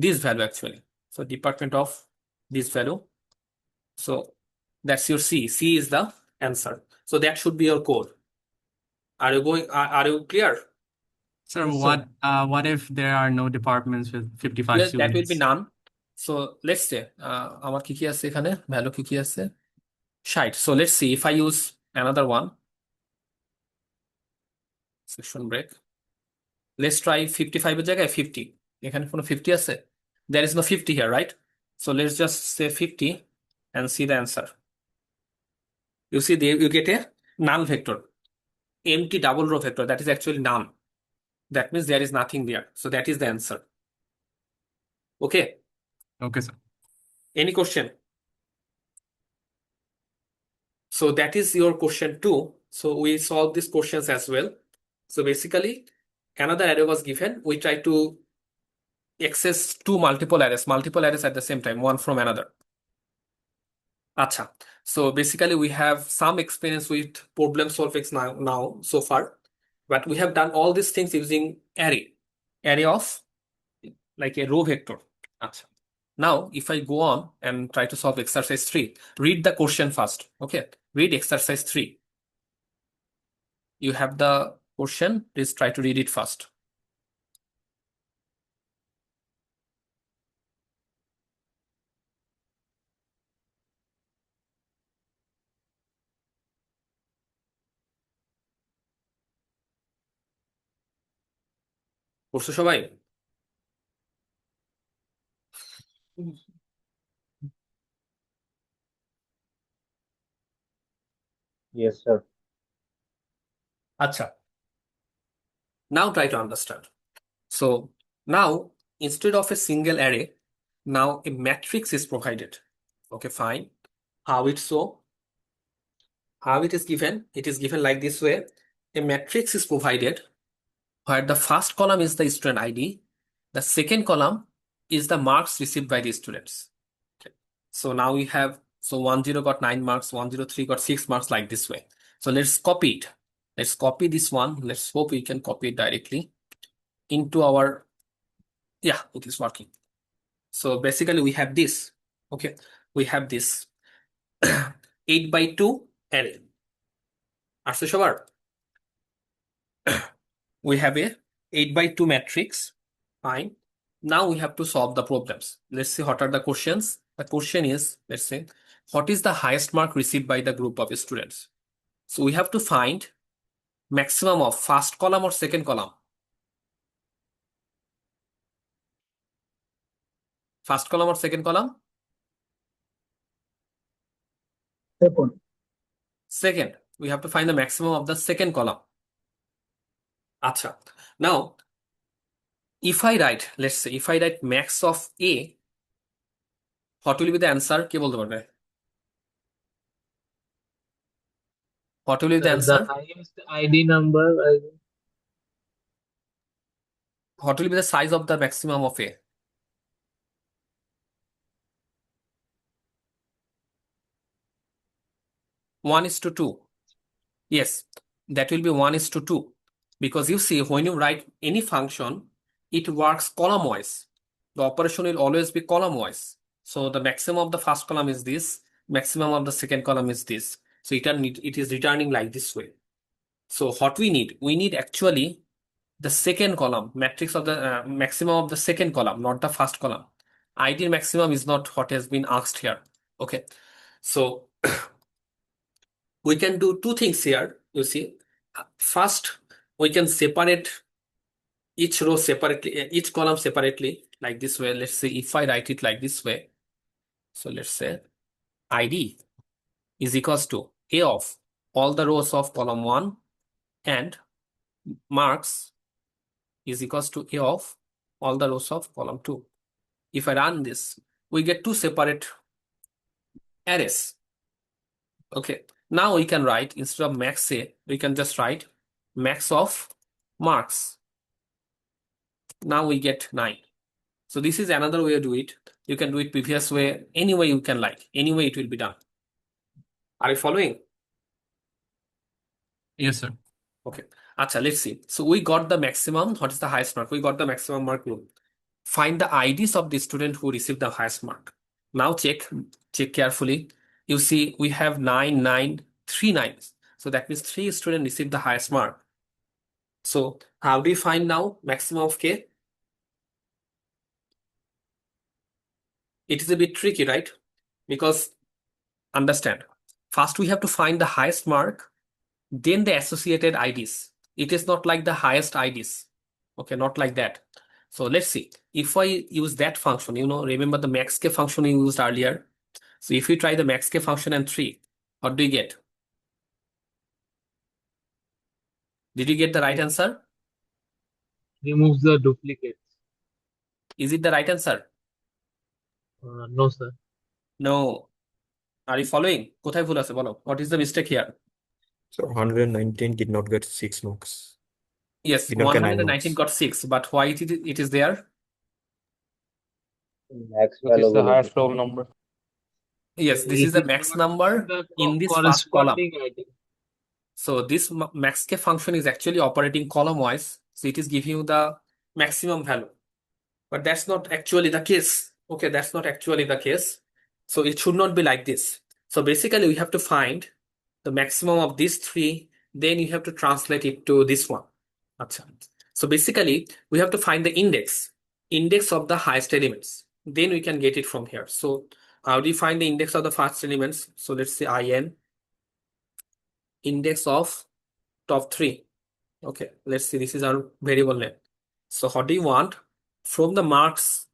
this value actually. So department of this value. So that's your C. C is the answer. So that should be your code. Are you clear? Sir, Yes, sir. what if there are no departments with 55 Well, that will be students? none. So let's say আমার কি কি আছে এখানে value কি কি আছে 60. So let's see if I use another one section break. Let's try 55 এর জায়গায় 50. এখানে কোনো 50 আছে? There is no 50 here, right? So let's just say 50 and see the answer. You see there you get a null vector, empty double row vector, that is actually none. That means there is nothing there. So that is the answer. Okay. Okay, sir. Any question? So that is your question 2. So we solve these questions as well. So basically, another array was given. We try to access two multiple arrays at the same time, one from another. Acha. So basically, we have some experience with problem solving now so far, but we have done all these things using array of like a row vector. Acha. Now, if I go on and try to solve exercise 3, read the question first. Okay, read exercise 3. You have the question, please try to read it first. পড়ছো সবাই? Yes, sir. Acha. Now try to understand. So now instead of a single array, now a matrix is provided. Okay, fine. How it so? How it is given? It is given like this way. A matrix is provided where the first column is the student ID, the second column is the marks received by the students. Okay. So now we have, so 10 got 9 marks, 103 got 6 marks, like this way. So let's copy it. Let's copy this one. Let's hope we can copy it directly into our, yeah, it is working. So basically we have this. Okay, we have this 8x2 array. আসছে সবার? We have a 8x2 matrix. Fine. Now we have to solve the problems. Let's see what are the questions. The question is, let's say, what is the highest mark received by the group of students? So we have to find maximum of first column or second column. First column or second column? Second. We have to find the maximum of the second column. Acha. Now, if I write, let's say, if I write max of A, what will be the answer? কে বলতে পারবে? What will be the The answer? highest ID number, What will be the size of the maximum of A? 1:2. Yes, that will be 1:2. Because you see, when you write any function, it works column wise. The operation will always be column wise. So the maximum of the first column is this, maximum of the second column is this. So it is returning like this way. So what we need actually the second column, matrix of the maximum of the second column, not the first column. ID maximum is not what has been asked here. Okay, so we can do two things here. You see, first we can separate each row separately, each column separately, like this way. Let's say if I write it like this way. So let's say ID is equals to A of all the rows of column 1 and marks is equals to A of all the rows of column 2. If I run this, we get two separate arrays. Okay, now we can write, instead of max A, we can just write max of marks. Now we get 9. So this is another way to do it. You can do it previous way, any way you can like, any way it will be done. Are you following? Yes, sir. Okay. Acha, let's see. So we got the maximum. What is the highest mark? We got the maximum mark rule. Find the IDs of the student who received the highest mark. Now check carefully. You see, we have 9, 9, 3 9s. So that means 3 students received the highest mark. So how do you find now maximum of K? It is a bit tricky, right? Because understand, first we have to find the highest mark, then the associated IDs. It is not like the highest IDs. Okay, not like that. So let's see. If I use that function, remember the max K function we used earlier. So if you try the max K function and 3, what do you get? Did you get the right answer? Removes the duplicates. Is it the right answer? No, sir. No. Are you following? কোথায় ভুল আছে বলো? What is the mistake here? So 119 did not get 6 marks. Yes, Did not get 9 119 marks. got 6, but why it is there? Max Which value is the will highest be roll number. Yes, this It is the is max not number the in this first column. corresponding ID. So this max K function is actually operating column wise. So it is giving you the maximum value. But that's not actually the case. Okay, that's not actually the case. So it should not be like this. So basically we have to find the maximum of these three, then you have to translate it to this one. Acha. So basically we have to find the index of the highest elements. Then we can get it from here. So how do you find the index of the first elements? So let's say IN, index of top 3. Okay, let's see, this is our variable name. So what do you want? From the marks,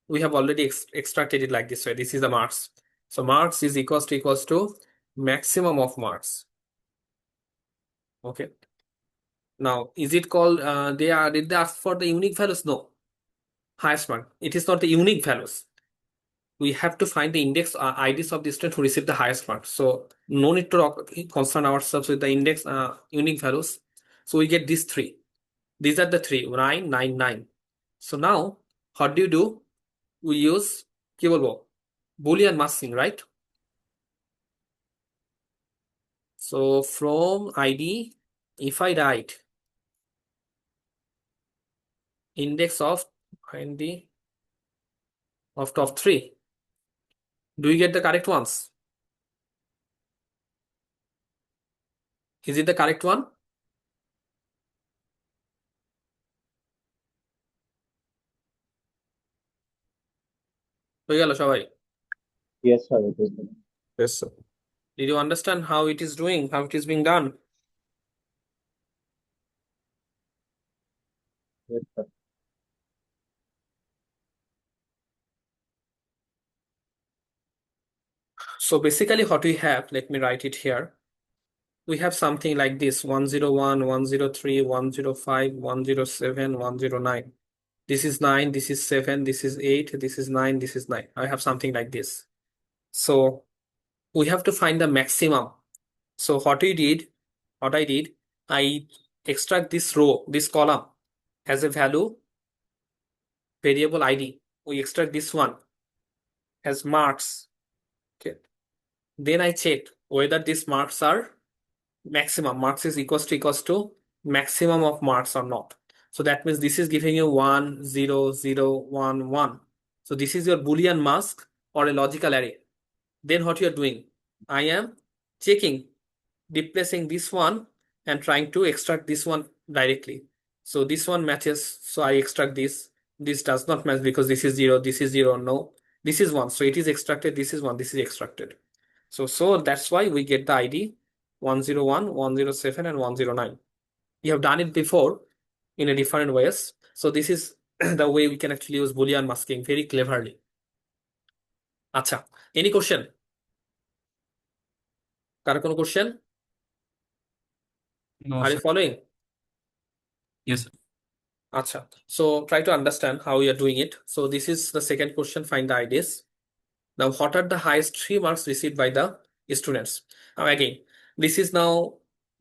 we have already extracted it like this way. This is the marks. So marks is equals to maximum of marks. Okay. Now, is it called, did they ask for the unique values? No. Highest mark. It is not the unique values. We have to find the index IDs of the student who received the highest mark. So no need to concern ourselves with the index unique values. So we get these 3. These are the 3, 9, 9, 9. So now, what do? We use কি বলবো? Boolean masking, right? So from ID, if I write index of ID of top 3, do you get the correct ones? Is it the correct one? হয়ে গেল সবাই? Yes, sir. It is. Yes, sir. Did you understand how it is doing, how it is being done? Yes, sir. So basically what we have, let me write it here. We have something like this: 101, 103, 105, 107, 109. This is 9, this is 7, this is 8, this is 9, this is 9. I have something like this. So we have to find the maximum. So what I did, I extract this row, this column as a value variable ID. We extract this one as marks. Okay. Then I checked whether these marks are maximum. Marks is equals to maximum of marks or not. So that means this is giving you 1, 0, 0, 1, 1. So this is your Boolean mask or a logical array. Then what you are doing? I am checking, replacing this one and trying to extract this one directly. So this one matches, so I extract this. This does not match because this is 0, this is 0, no. This is 1, so it is extracted, this is 1, this is extracted. So that's why we get the ID 101, 107, and 109. We have done it before in a different ways. So this is the way we can actually use Boolean masking very cleverly. Acha, any question? কারো কোনো question? No, Are you sir. following? Yes, sir. Acha. So try to understand how we are doing it. So this is the second question, find the IDs. Now, what are the highest 3 marks received by the students? Now again, this is now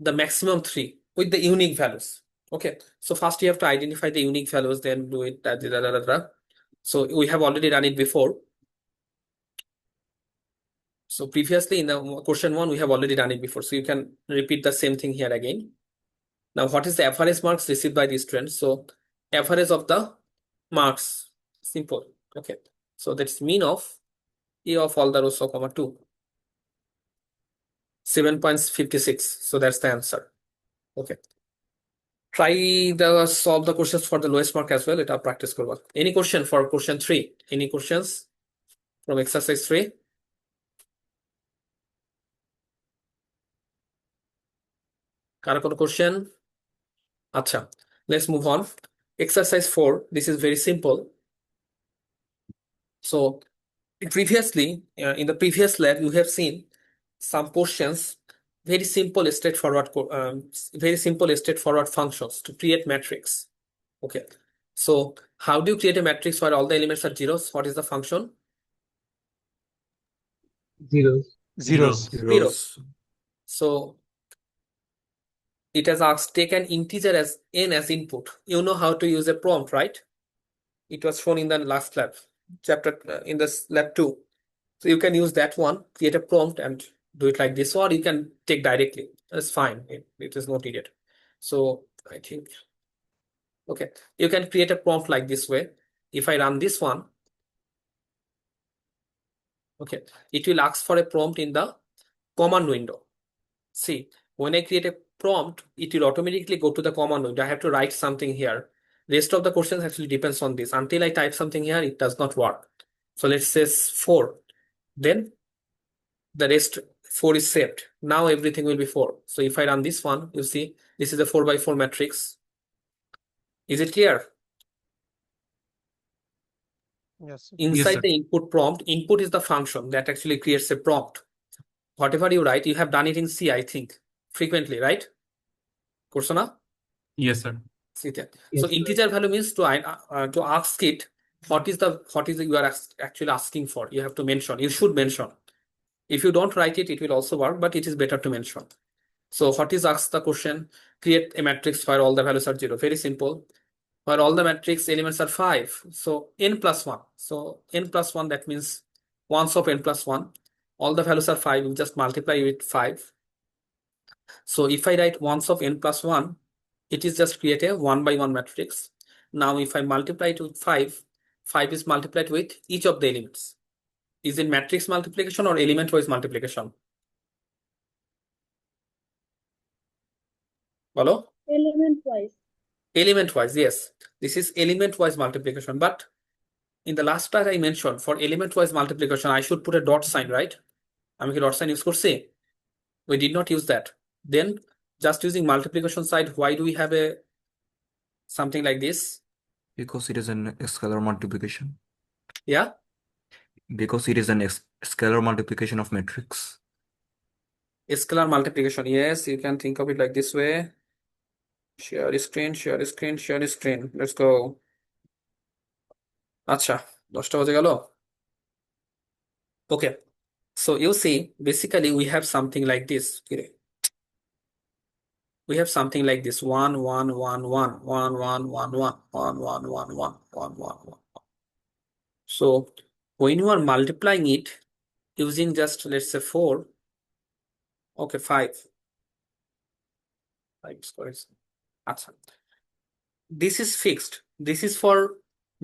the maximum 3 with the unique values. Okay, so first you have to identify the unique values, then do it. So we have already done it before. So previously in the question 1, we have already done it before. So you can repeat the same thing here again. Now, what is the average marks received by these students? So average of the marks, simple. Okay, so that's mean of A of all the rows of comma 2. 7.56. So that's the answer. Okay. Try the solve the questions for the lowest mark as well. এটা practice করবা. Any question for question 3? Any questions from exercise 3? কারো কোনো question? আচ্ছা, let's move on. Exercise 4. This is very simple. So previously, in the previous lab, you have seen some questions, very simple straightforward functions to create matrix. Okay. So how do you create a matrix where all the elements are zeros? What is the function? Zeros. Zeros. Zero. So it has asked take an integer as n as input. You know how to use a prompt, right? It was shown in the last lab chapter in this lab 2. So you can use that one, create a prompt and do it like this, or you can take directly. That's fine. It is not needed. So I think, okay, you can create a prompt like this way. If I run this one, okay, it will ask for a prompt in the command window. See, when I create a prompt, it will automatically go to the command window. I have to write something here. Rest of the questions actually depends on this. Until I type something here, it does not work. So let's say 4. Then the rest 4 is saved. Now everything will be 4. So if I run this one, you see, this is a 4x4 matrix. Is it clear? Yes, sir. Inside sir. the input prompt, input is the function that actually creates a prompt. Whatever you write, you have done it in C, I think, frequently, right? করছো না? Yes, sir. See that. Yes, So sir. integer value means to ask it what is the you are actually asking for. You have to mention. You should mention. If you don't write it, it will also work, but it is better to mention. So what is asked the question? Create a matrix where all the values are 0. Very simple. Where all the matrix elements are 5. So n plus 1. So n plus 1, that means ones of n plus 1. All the values are 5. You just multiply with 5. So if I write ones of n plus 1, it is just create a 1x1 matrix. Now if I multiply it with 5, 5 is multiplied with each of the elements. Is it matrix multiplication or element-wise multiplication? Bolo? Element-wise. Element-wise, yes. This is element-wise multiplication. But in the last part I mentioned, for element-wise multiplication, I should put a dot sign, right? আমি কি dot sign use করছি? We did not use that. Then just using multiplication side, why do we have a something like this? Because it is an scalar multiplication. Yeah. Because it is an scalar multiplication of matrix. Scalar multiplication. Yes, you can think of it like this way. Share screen, share screen, share screen. Let's go. আচ্ছা, 10টা বাজে গেল। Okay. So you see, basically we have something like this. We have something like this. 1, 1, 1, 1, 1, 1, 1, 1, 1, 1, 1, 1, 1, 1, 1. So when you are multiplying it using just, let's say 4, okay, 5. 5 squares. আচ্ছা, this is fixed. This is for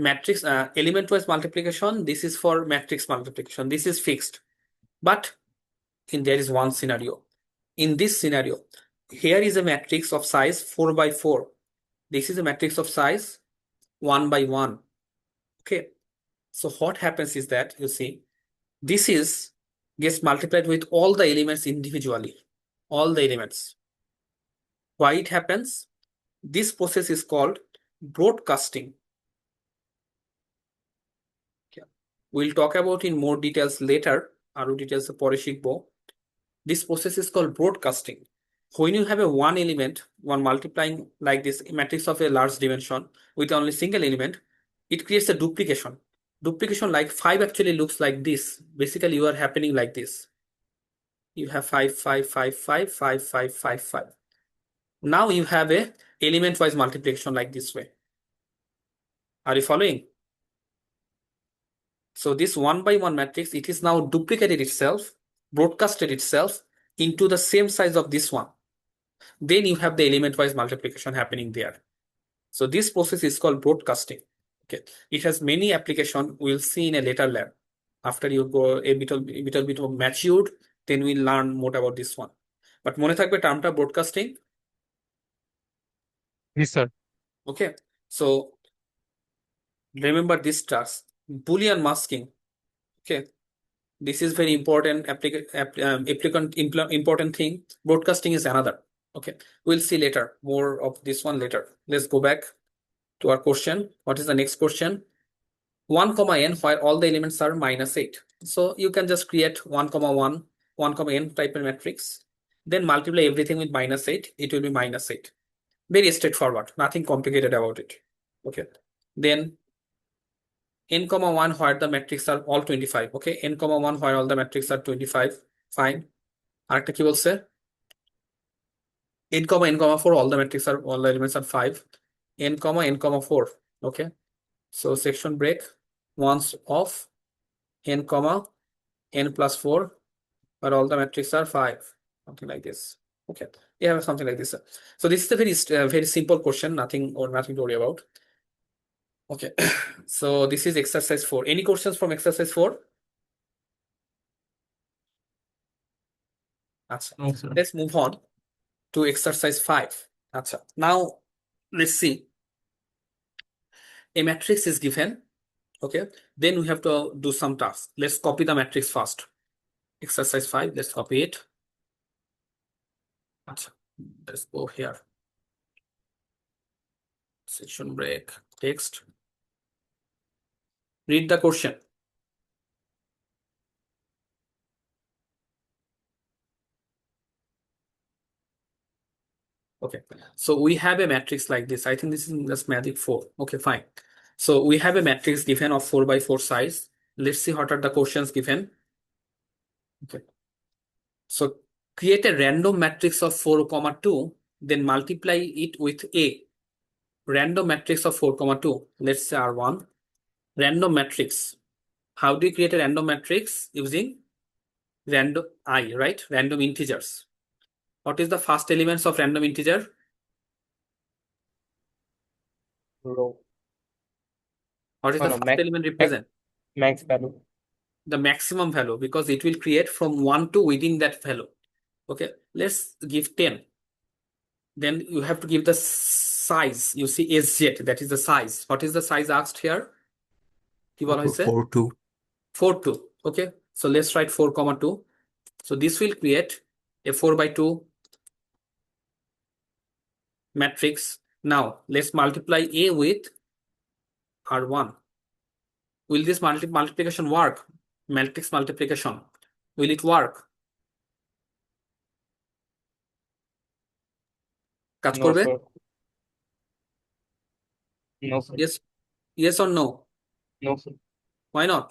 matrix element-wise multiplication. This is for matrix multiplication. This is fixed. But there is one scenario. In this scenario, here is a matrix of size 4x4. This is a matrix of size 1x1. Okay. So what happens is that, you see, this gets multiplied with all the elements individually. All the elements. Why it happens? This process is called broadcasting. We'll talk about in more details later. Aru details পরে শিখবো. This process is called broadcasting. When you have a one element, one multiplying like this matrix of a large dimension with only single element, it creates a duplication. Duplication like 5 actually looks like this. Basically, you are happening like this. You have 5, 5, 5, 5, 5, 5, 5, 5. Now you have a element-wise multiplication like this way. Are you following? So this 1x1 matrix, it is now duplicated itself, broadcasted itself into the same size of this one. Then you have the element-wise multiplication happening there. So this process is called broadcasting. Okay, it has many applications. We'll see in a later lab. After you go a little bit more matured, then we'll learn more about this one. But মনে থাকবে টার্মটা broadcasting. Yes, sir. Okay, so remember this task, Boolean masking. Okay, this is very important important thing. Broadcasting is another. Okay, we'll see later more of this one later. Let's go back to our question. What is the next question? 1 comma n where all the elements are -8. So you can just create 1 comma 1, 1 comma n type of matrix, then multiply everything with -8. It will be -8. Very straightforward, nothing complicated about it. Okay, then n comma 1 where the matrix are all 25. Okay, n comma 1 where all the matrix are 25. Fine. আরেকটা কি বলছে? n comma 4 all the matrix are all the elements are 5. n comma 4. Okay, so section break once of n comma n plus 4 where all the matrix are 5, something like this. Okay, you have something like this. So this is a very simple question, nothing to worry about. Okay, so this is exercise 4. Any questions from exercise 4? Achha. No, sir. Let's move on to exercise 5. Achha. Now let's see. A matrix is given. Okay, then we have to do some tasks. Let's copy the matrix first. Exercise 5, let's copy it. Achha. Let's go here. Section break, text. Read the question. Okay, so we have a matrix like this. I think this is just magic 4. Okay, fine. So we have a matrix given of 4 by 4 size. Let's see what are the questions given. Okay, so create a random matrix of 4, 2, then multiply it with a random matrix of 4, 2. Let's say R1. Random matrix. How do you create a random matrix? Using random right? Random integers. What is the first elements of random integer? Row. What is the no, first element represent? Max value. The maximum value, because it will create from 1 to within that value. Okay, let's give 10. Then you have to give the size. You see SZ, that is the size. What is the size asked here? কি বলা হয়েছে? 4, 2. 4, 2. Okay, so let's write 4, 2. So this will create a 4 by 2 matrix. Now let's multiply A with R1. Will this multiplication work? Matrix multiplication. Will it work? কাজ No, করবে? sir. No, sir. Yes or no? No, sir. Why not?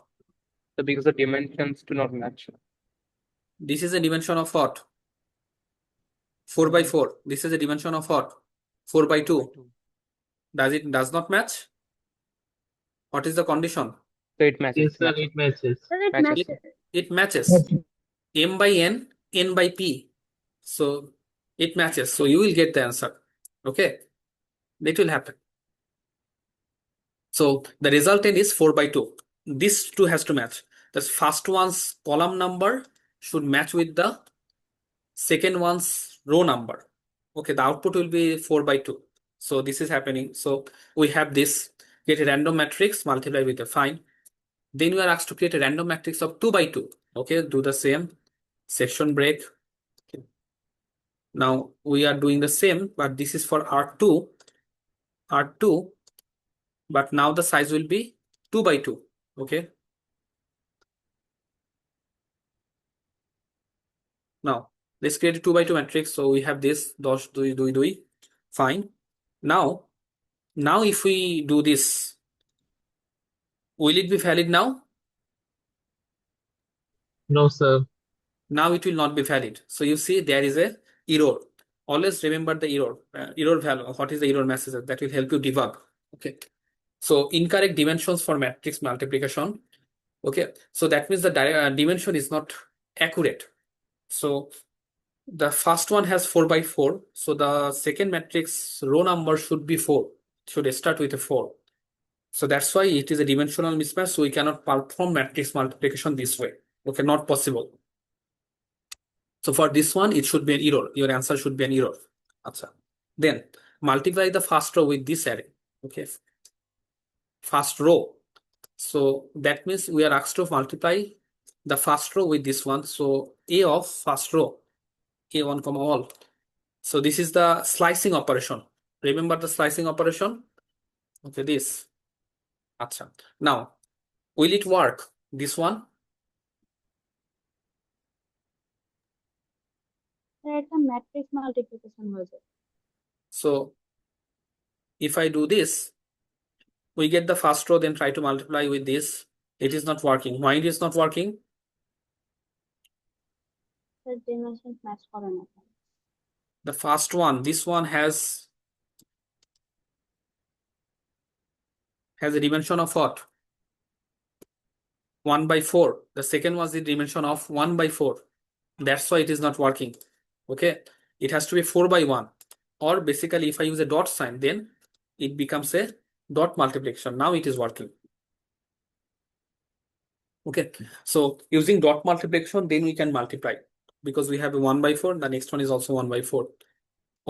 So because the dimensions do not match. This is a dimension of what? 4 by 4. This is a dimension of what? 4 by 2. Does not match? What is the condition? So it matches. Yes, sir, it matches. Sir, it Matches. matches. It matches. M by n, n by p. So it matches. So you will get the answer. Okay, that will happen. So the resultant is 4 by 2. This two has to match. The first one's column number should match with the second one's row number. Okay, the output will be 4 by 2. So this is happening. So we have this, get a random matrix, multiply with a fine. Then we are asked to create a random matrix of 2 by 2. Okay, do the same. Section break. Okay. Now we are doing the same, but this is for R2. But now the size will be 2 by 2. Okay. Now let's create a 2 by 2 matrix. So we have this 10, 2, 2, 2. Fine. Now if we do this, will it be valid now? No, sir. Now it will not be valid. So you see there is a error. Always remember the error value. What is the error message? That will help you debug. Okay. So incorrect dimensions for matrix multiplication. Okay. So that means the dimension is not accurate. So the first one has 4 by 4. So the second matrix row number should be 4. Should start with a 4. So that's why it is a dimensional mismatch. So we cannot perform matrix multiplication this way. Okay, not possible. So for this one, it should be an error. Your answer should be an error. Achha. Then multiply the first row with this array. Okay, first row. So that means we are asked to multiply the first row with this one. So A of first row, A1 comma all. So this is the slicing operation. Remember the slicing operation? Okay, this. Acha. Now, will it work? This one? Sir এটা matrix multiplication হয়ে যায়। So if I do this, we get the first row, then try to multiply with this. It is not working. Why it is not working? Sir dimension match করে না। The first one, this one has a dimension of what? 1/4. The second was the dimension of 1/4. That's why it is not working. Okay, it has to be 4/1. Or basically, if I use a dot sign, then it becomes a dot multiplication. Now it is working. Okay, so using dot multiplication, then we can multiply because we have a 1/4. The next one is also 1/4.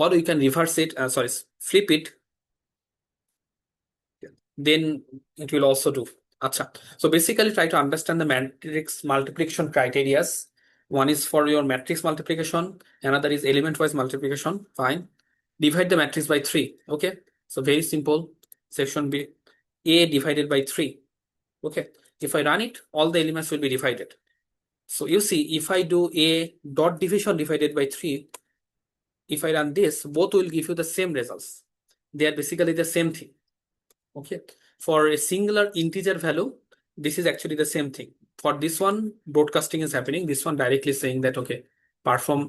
Or you can reverse it, flip it. Then it will also do. Acha. So basically, try to understand the matrix multiplication criteria. One is for your matrix multiplication, another is element-wise multiplication. Fine. Divide the matrix by 3. Okay. So very simple. Section B, A divided by 3. Okay. If I run it, all the elements will be divided. So you see, if I do A dot division divided by 3, if I run this, both will give you the same results. They are basically the same thing. Okay. For a singular integer value, this is actually the same thing. For this one, broadcasting is happening. This one directly saying that, okay, perform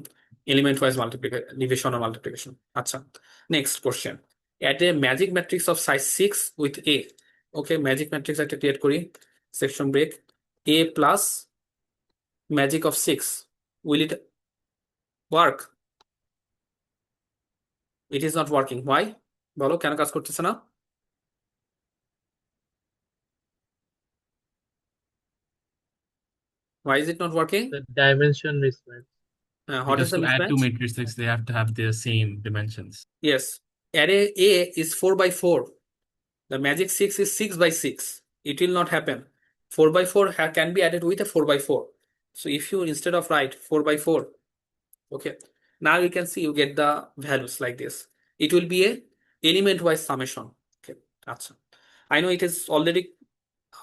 element-wise multiplication, division or multiplication. Acha. Next question. Add a magic matrix of size 6 with A. Okay, magic matrix একটা create করি. Section break. A plus magic of 6. Will it work? It is not working. Why? বলো কেন কাজ করতেছে না? Why is it not working? The dimension mismatch. What is Because the to add two mismatch? matrices, they have to have the same dimensions. Yes. Array A is 4/4. The magic 6 is 6/6. It will not happen. 4/4 can be added with a 4/4. So if you instead of write 4/4, okay, now you can see you get the values like this. It will be a element-wise summation. Okay, that's I know it is already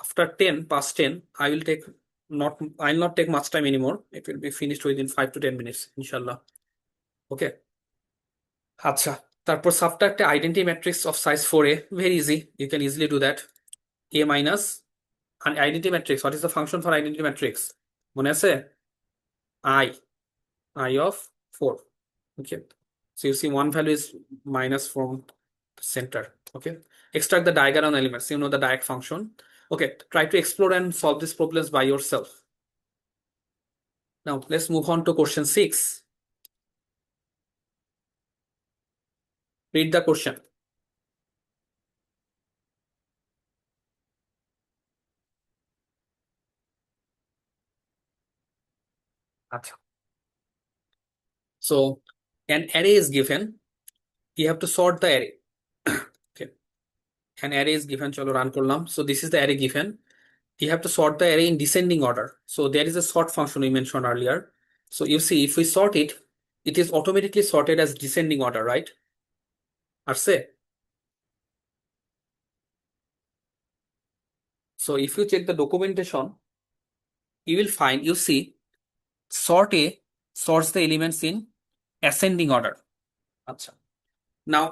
after 10 past 10. I'll not take much time anymore. It will be finished within 5 to 10 minutes, inshallah. Okay. আচ্ছা, তারপর subtract identity matrix of size 4A. Very easy. You can easily do that. A minus an identity matrix. What is the function for identity matrix? মনে আছে? I of 4. Okay. So you see one value is minus from the center. Okay. Extract the diagonal elements. You know the diag function. Okay. Try to explore and solve these problems by yourself. Now let's move on to question 6. Read the question. Acha. So an array is given. You have to sort the array. Okay. An array is given. Chalo run korlam. So this is the array given. You have to sort the array in descending order. So there is a sort function we mentioned earlier. So you see, if we sort it, it is automatically sorted as descending order, right? Or say. So if you check the documentation, you will find, you see, sort A sorts the elements in ascending order. Acha. Now,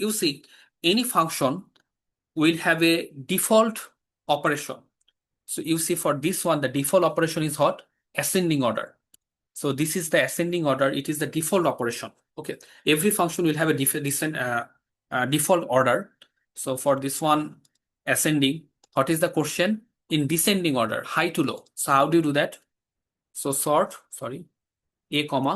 you see, any function will have a default operation. So you see for this one, the default operation is what? Ascending order. So this is the ascending order. It is the default operation. Okay. Every function will have a default order. So for this one, ascending, what is the question? In descending order, high to low. So how do you do that? So sort, A comma.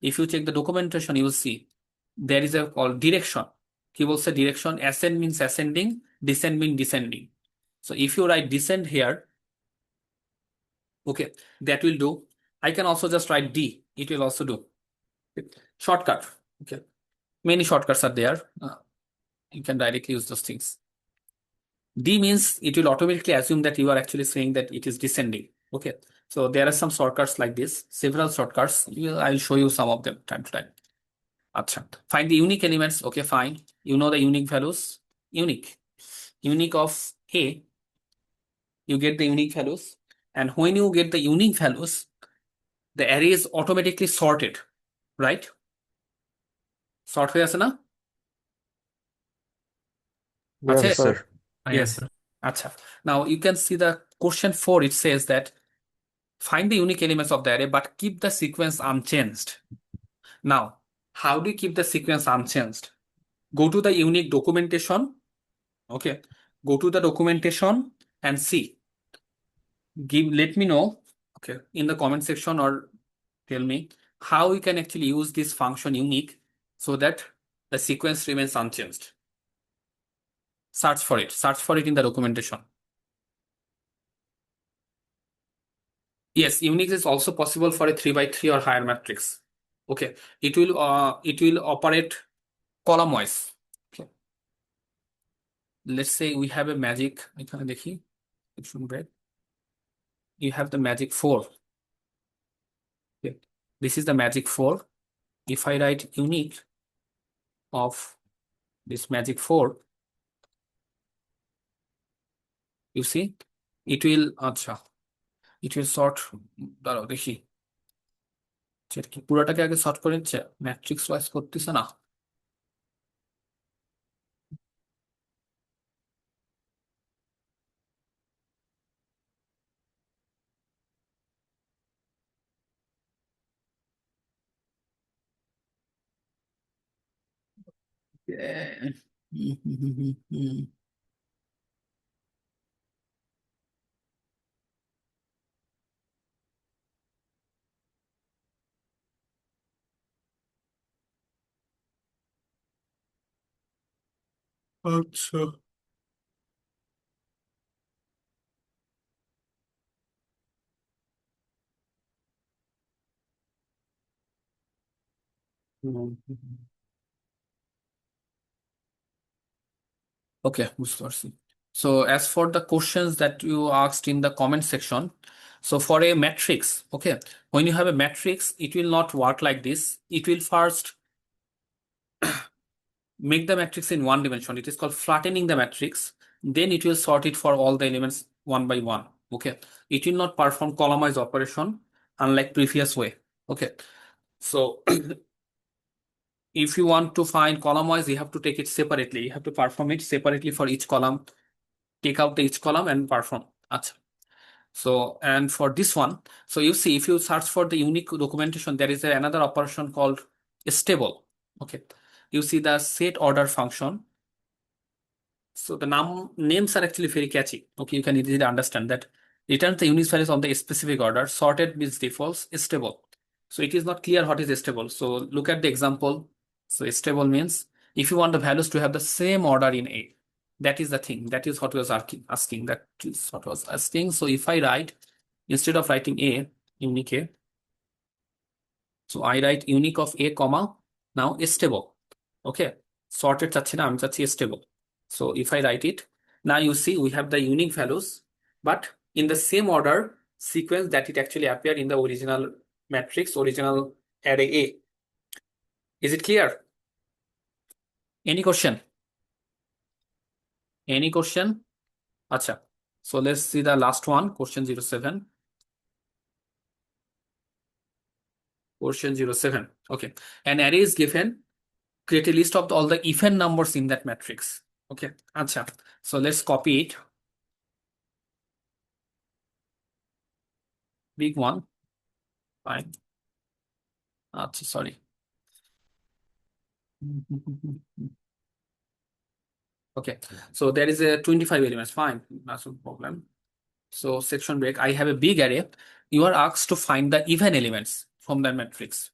If you check the documentation, you will see there is a called direction. He will say direction. Ascend means ascending. Descend means descending. So if you write descend here, okay, that will do. I can also just write D. It will also do. Shortcut. Okay. Many shortcuts are there. You can directly use those things. D means it will automatically assume that you are actually saying that it is descending. Okay. So there are some shortcuts like this, several shortcuts. I'll show you some of them time to time. Acha. Find the unique elements. Okay, fine. You know the unique values. Unique of A, you get the unique values. And when you get the unique values, the array is automatically sorted, right? Sort হয়ে আছে না? Yes, আছে? sir. Yes, Yes. sir. Acha. Now you can see the question 4, it says that find the unique elements of the array but keep the sequence unchanged. Now, how do you keep the sequence unchanged? Go to the unique documentation. Okay. Go to the documentation and see. Let me know, okay, in the comment section or tell me how you can actually use this function unique so that the sequence remains unchanged. Search for it. Search for it in the documentation. Yes, unique is also possible for a 3x3 or higher matrix. Okay, it will operate column wise. Okay. Let's say we have a magic. এখানে দেখি section break. You have the magic 4. Okay. This is the magic 4. If I write unique of this magic 4, you see, it will, acha, it will sort, দাঁড়াও দেখি, সেটা কি পুরোটাকে আগে sort করে নিচ্ছে, matrix wise করতেছে না। আচ্ছা, okay, বুঝতে পারছি। So as for the questions that you asked in the comment section, so for a matrix, okay, when you have a matrix, it will not work like this. It will first make the matrix in one dimension. It is called flattening the matrix. Then it will sort it for all the elements one by one. Okay. It will not perform column-wise operation unlike previous way. Okay. So if you want to find column-wise, you have to take it separately. You have to perform it separately for each column. Take out each column and perform. Achha. So, and for this one, so you see, if you search for the unique documentation, there is another operation called stable. Okay. You see the set order function. So the names are actually very catchy. Okay, you can easily understand that. Return the unique values on the specific order. Sorted means defaults. Stable. So it is not clear what is stable. So look at the example. So stable means if you want the values to have the same order in A, that is the thing. That is what was asking. That is what was asking. So if I write, instead of writing A, unique A, so I write unique of A, comma, now stable. Okay. Sorted চাচ্ছি না, আমি চাচ্ছি stable. So if I write it, now you see we have the unique values, but in the same order sequence that it actually appeared in the original matrix, original array A. Is it clear? Any question? Any question? Acha. So let's see the last one, question 07. Question 07. Okay. An array is given. Create a list of all the even numbers in that matrix. Okay. Acha. So let's copy it. Big one. Fine. Acha, sorry. Okay. So there is a 25 elements. Fine. That's no problem. So section break. I have a big array. You are asked to find the even elements from that matrix.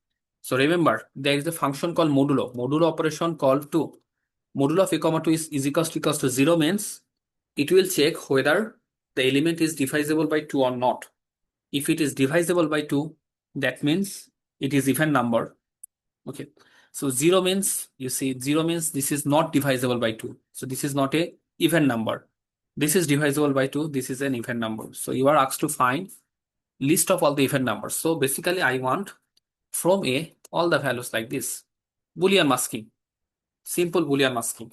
So remember, there is a function called modulo. Modulo operation called 2. Modulo of a comma 2 is equals to 0 means it will check whether the element is divisible by 2 or not. If it is divisible by 2, that means it is even number. Okay. So 0 means, you see, 0 means this is not divisible by 2. So this is not a even number. This is divisible by 2. This is an even number. So you are asked to find list of all the even numbers. So basically I want from A all the values like this. Boolean masking. Simple Boolean masking.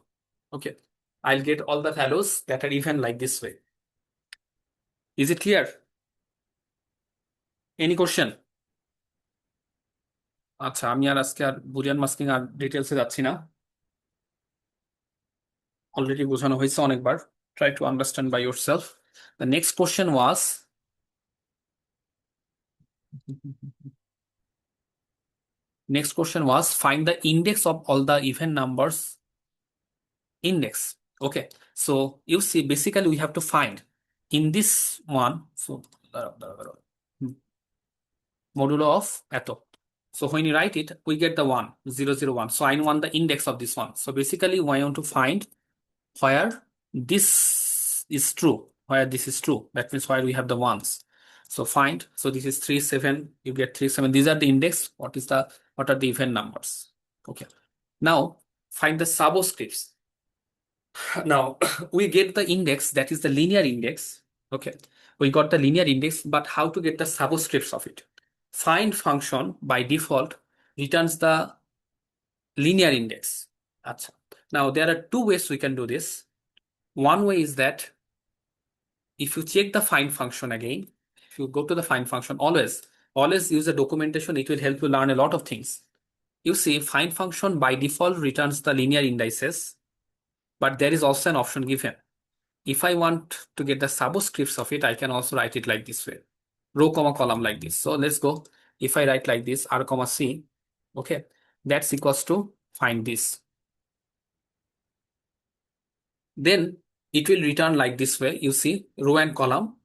Okay. I'll get all the values that are even like this way. Is it clear? Any question? আচ্ছা আমি আর আজকে আর Boolean masking আর ডিটেলসে যাচ্ছি না, already বোঝানো হয়েছে অনেকবার। Try to understand by yourself. The next question was find the index of all the even numbers index. Okay, so you see basically we have to find in this one, so modulo of eto. So when you write it, we get the 1, 0, 0, 1. So I want the index of this one. So basically, I want to find where this is true, where this is true. That means where we have the ones. So find. So this is 3, 7. You get 3, 7. These are the index. What are the even numbers? Okay. Now find the subscripts. Now we get the index, that is the linear index. Okay. We got the linear index, but how to get the subscripts of it? Find function by default returns the linear index. Now there are two ways we can do this. One way is that if you check the find function again, if you go to the find function, always use the documentation. It will help you learn a lot of things. You see, find function by default returns the linear indices, but there is also an option given. If I want to get the subscripts of it, I can also write it like this way. Row, comma, column like this. So let's go. If I write like this, R, comma, C, okay, that's equals to find this. Then it will return like this way. You see, row and column.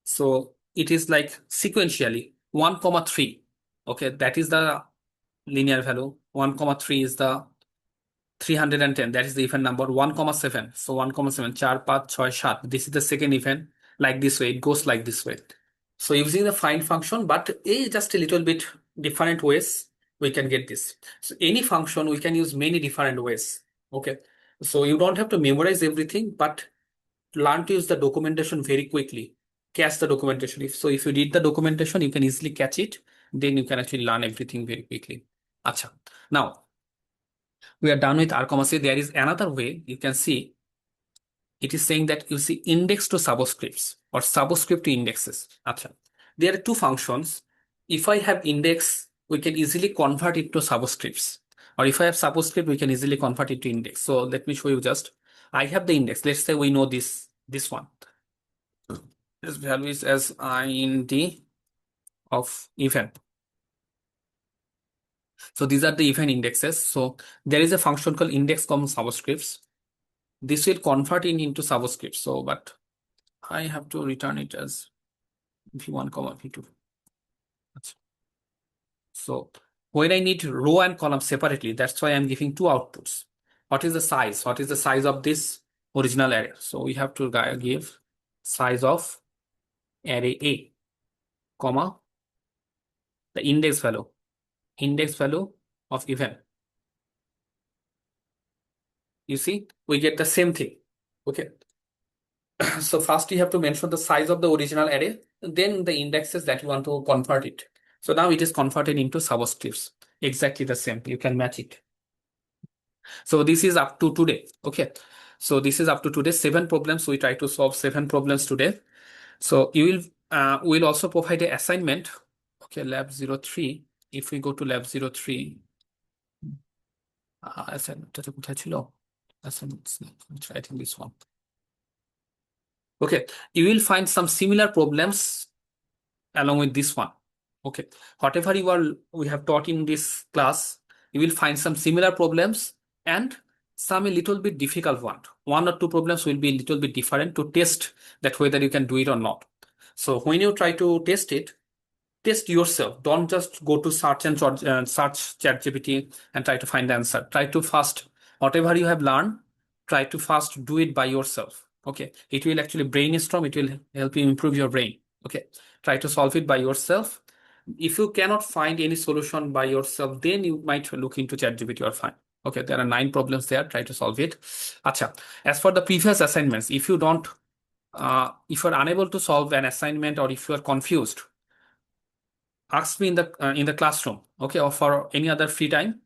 So it is like sequentially 1, 3. Okay, that is the linear value. 1, 3 is the 310. That is the even number. 1, 7. So 1, 7. 4, 5, 6, 7. This is the second even. Like this way. It goes like this way. So using the find function, but just a little bit different ways, we can get this. So any function, we can use many different ways. Okay. So you don't have to memorize everything, but learn to use the documentation very quickly. Catch the documentation. If you read the documentation, you can easily catch it. Then you can actually learn everything very quickly. Acha. Now, we are done with R, C. There is another way you can see. It is saying that you see index to subscripts or subscript to indexes. Acha. There are two functions. If I have index, we can easily convert it to subscripts. Or if I have subscript, we can easily convert it to index. So let me show you just. I have the index. Let's say we know this one. This value is as int of even. So these are the even indexes. So there is a function called index, subscripts. This will convert it into subscripts. So, but I have to return it as v1, v2. So when I need row and column separately, that's why I'm giving two outputs. What is the size? What is the size of this original array? So we have to give size of array A, comma, the index value of even. You see, we get the same thing. Okay. So first you have to mention the size of the original array, then the indexes that you want to convert it. So now it is converted into subscripts. Exactly the same. You can match it. So this is up to today. Okay. So this is up to today. 7 problems. We try to solve 7 problems today. So you will also provide an assignment. Okay, lab 03. If we go to lab 03, I think this one. Okay, you will find some similar problems along with this one. Okay, whatever we have taught in this class, you will find some similar problems and some a little bit difficult one. 1 or 2 problems will be a little bit different to test that whether you can do it or not. So when you try to test it, test yourself. Don't just go to search and search ChatGPT and try to find the answer. Try to first, whatever you have learned, try to first do it by yourself. Okay, it will actually brainstorm. It will help you improve your brain. Okay, try to solve it by yourself. if you cannot find any solution by yourself, then you might look into ChatGPT or fine. Okay, there are 9 problems there. Try to solve it. Acha. As for the previous assignments, if you're unable to solve an assignment or if you are confused, ask me in the classroom, okay, or for any other free time.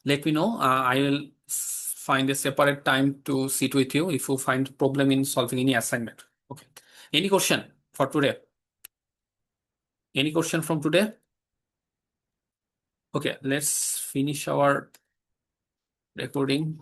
Let me know. I will find a separate time to sit with you if you find problem in solving any assignment. Okay. Any question for today? Any question from today? Okay, let's finish our recording.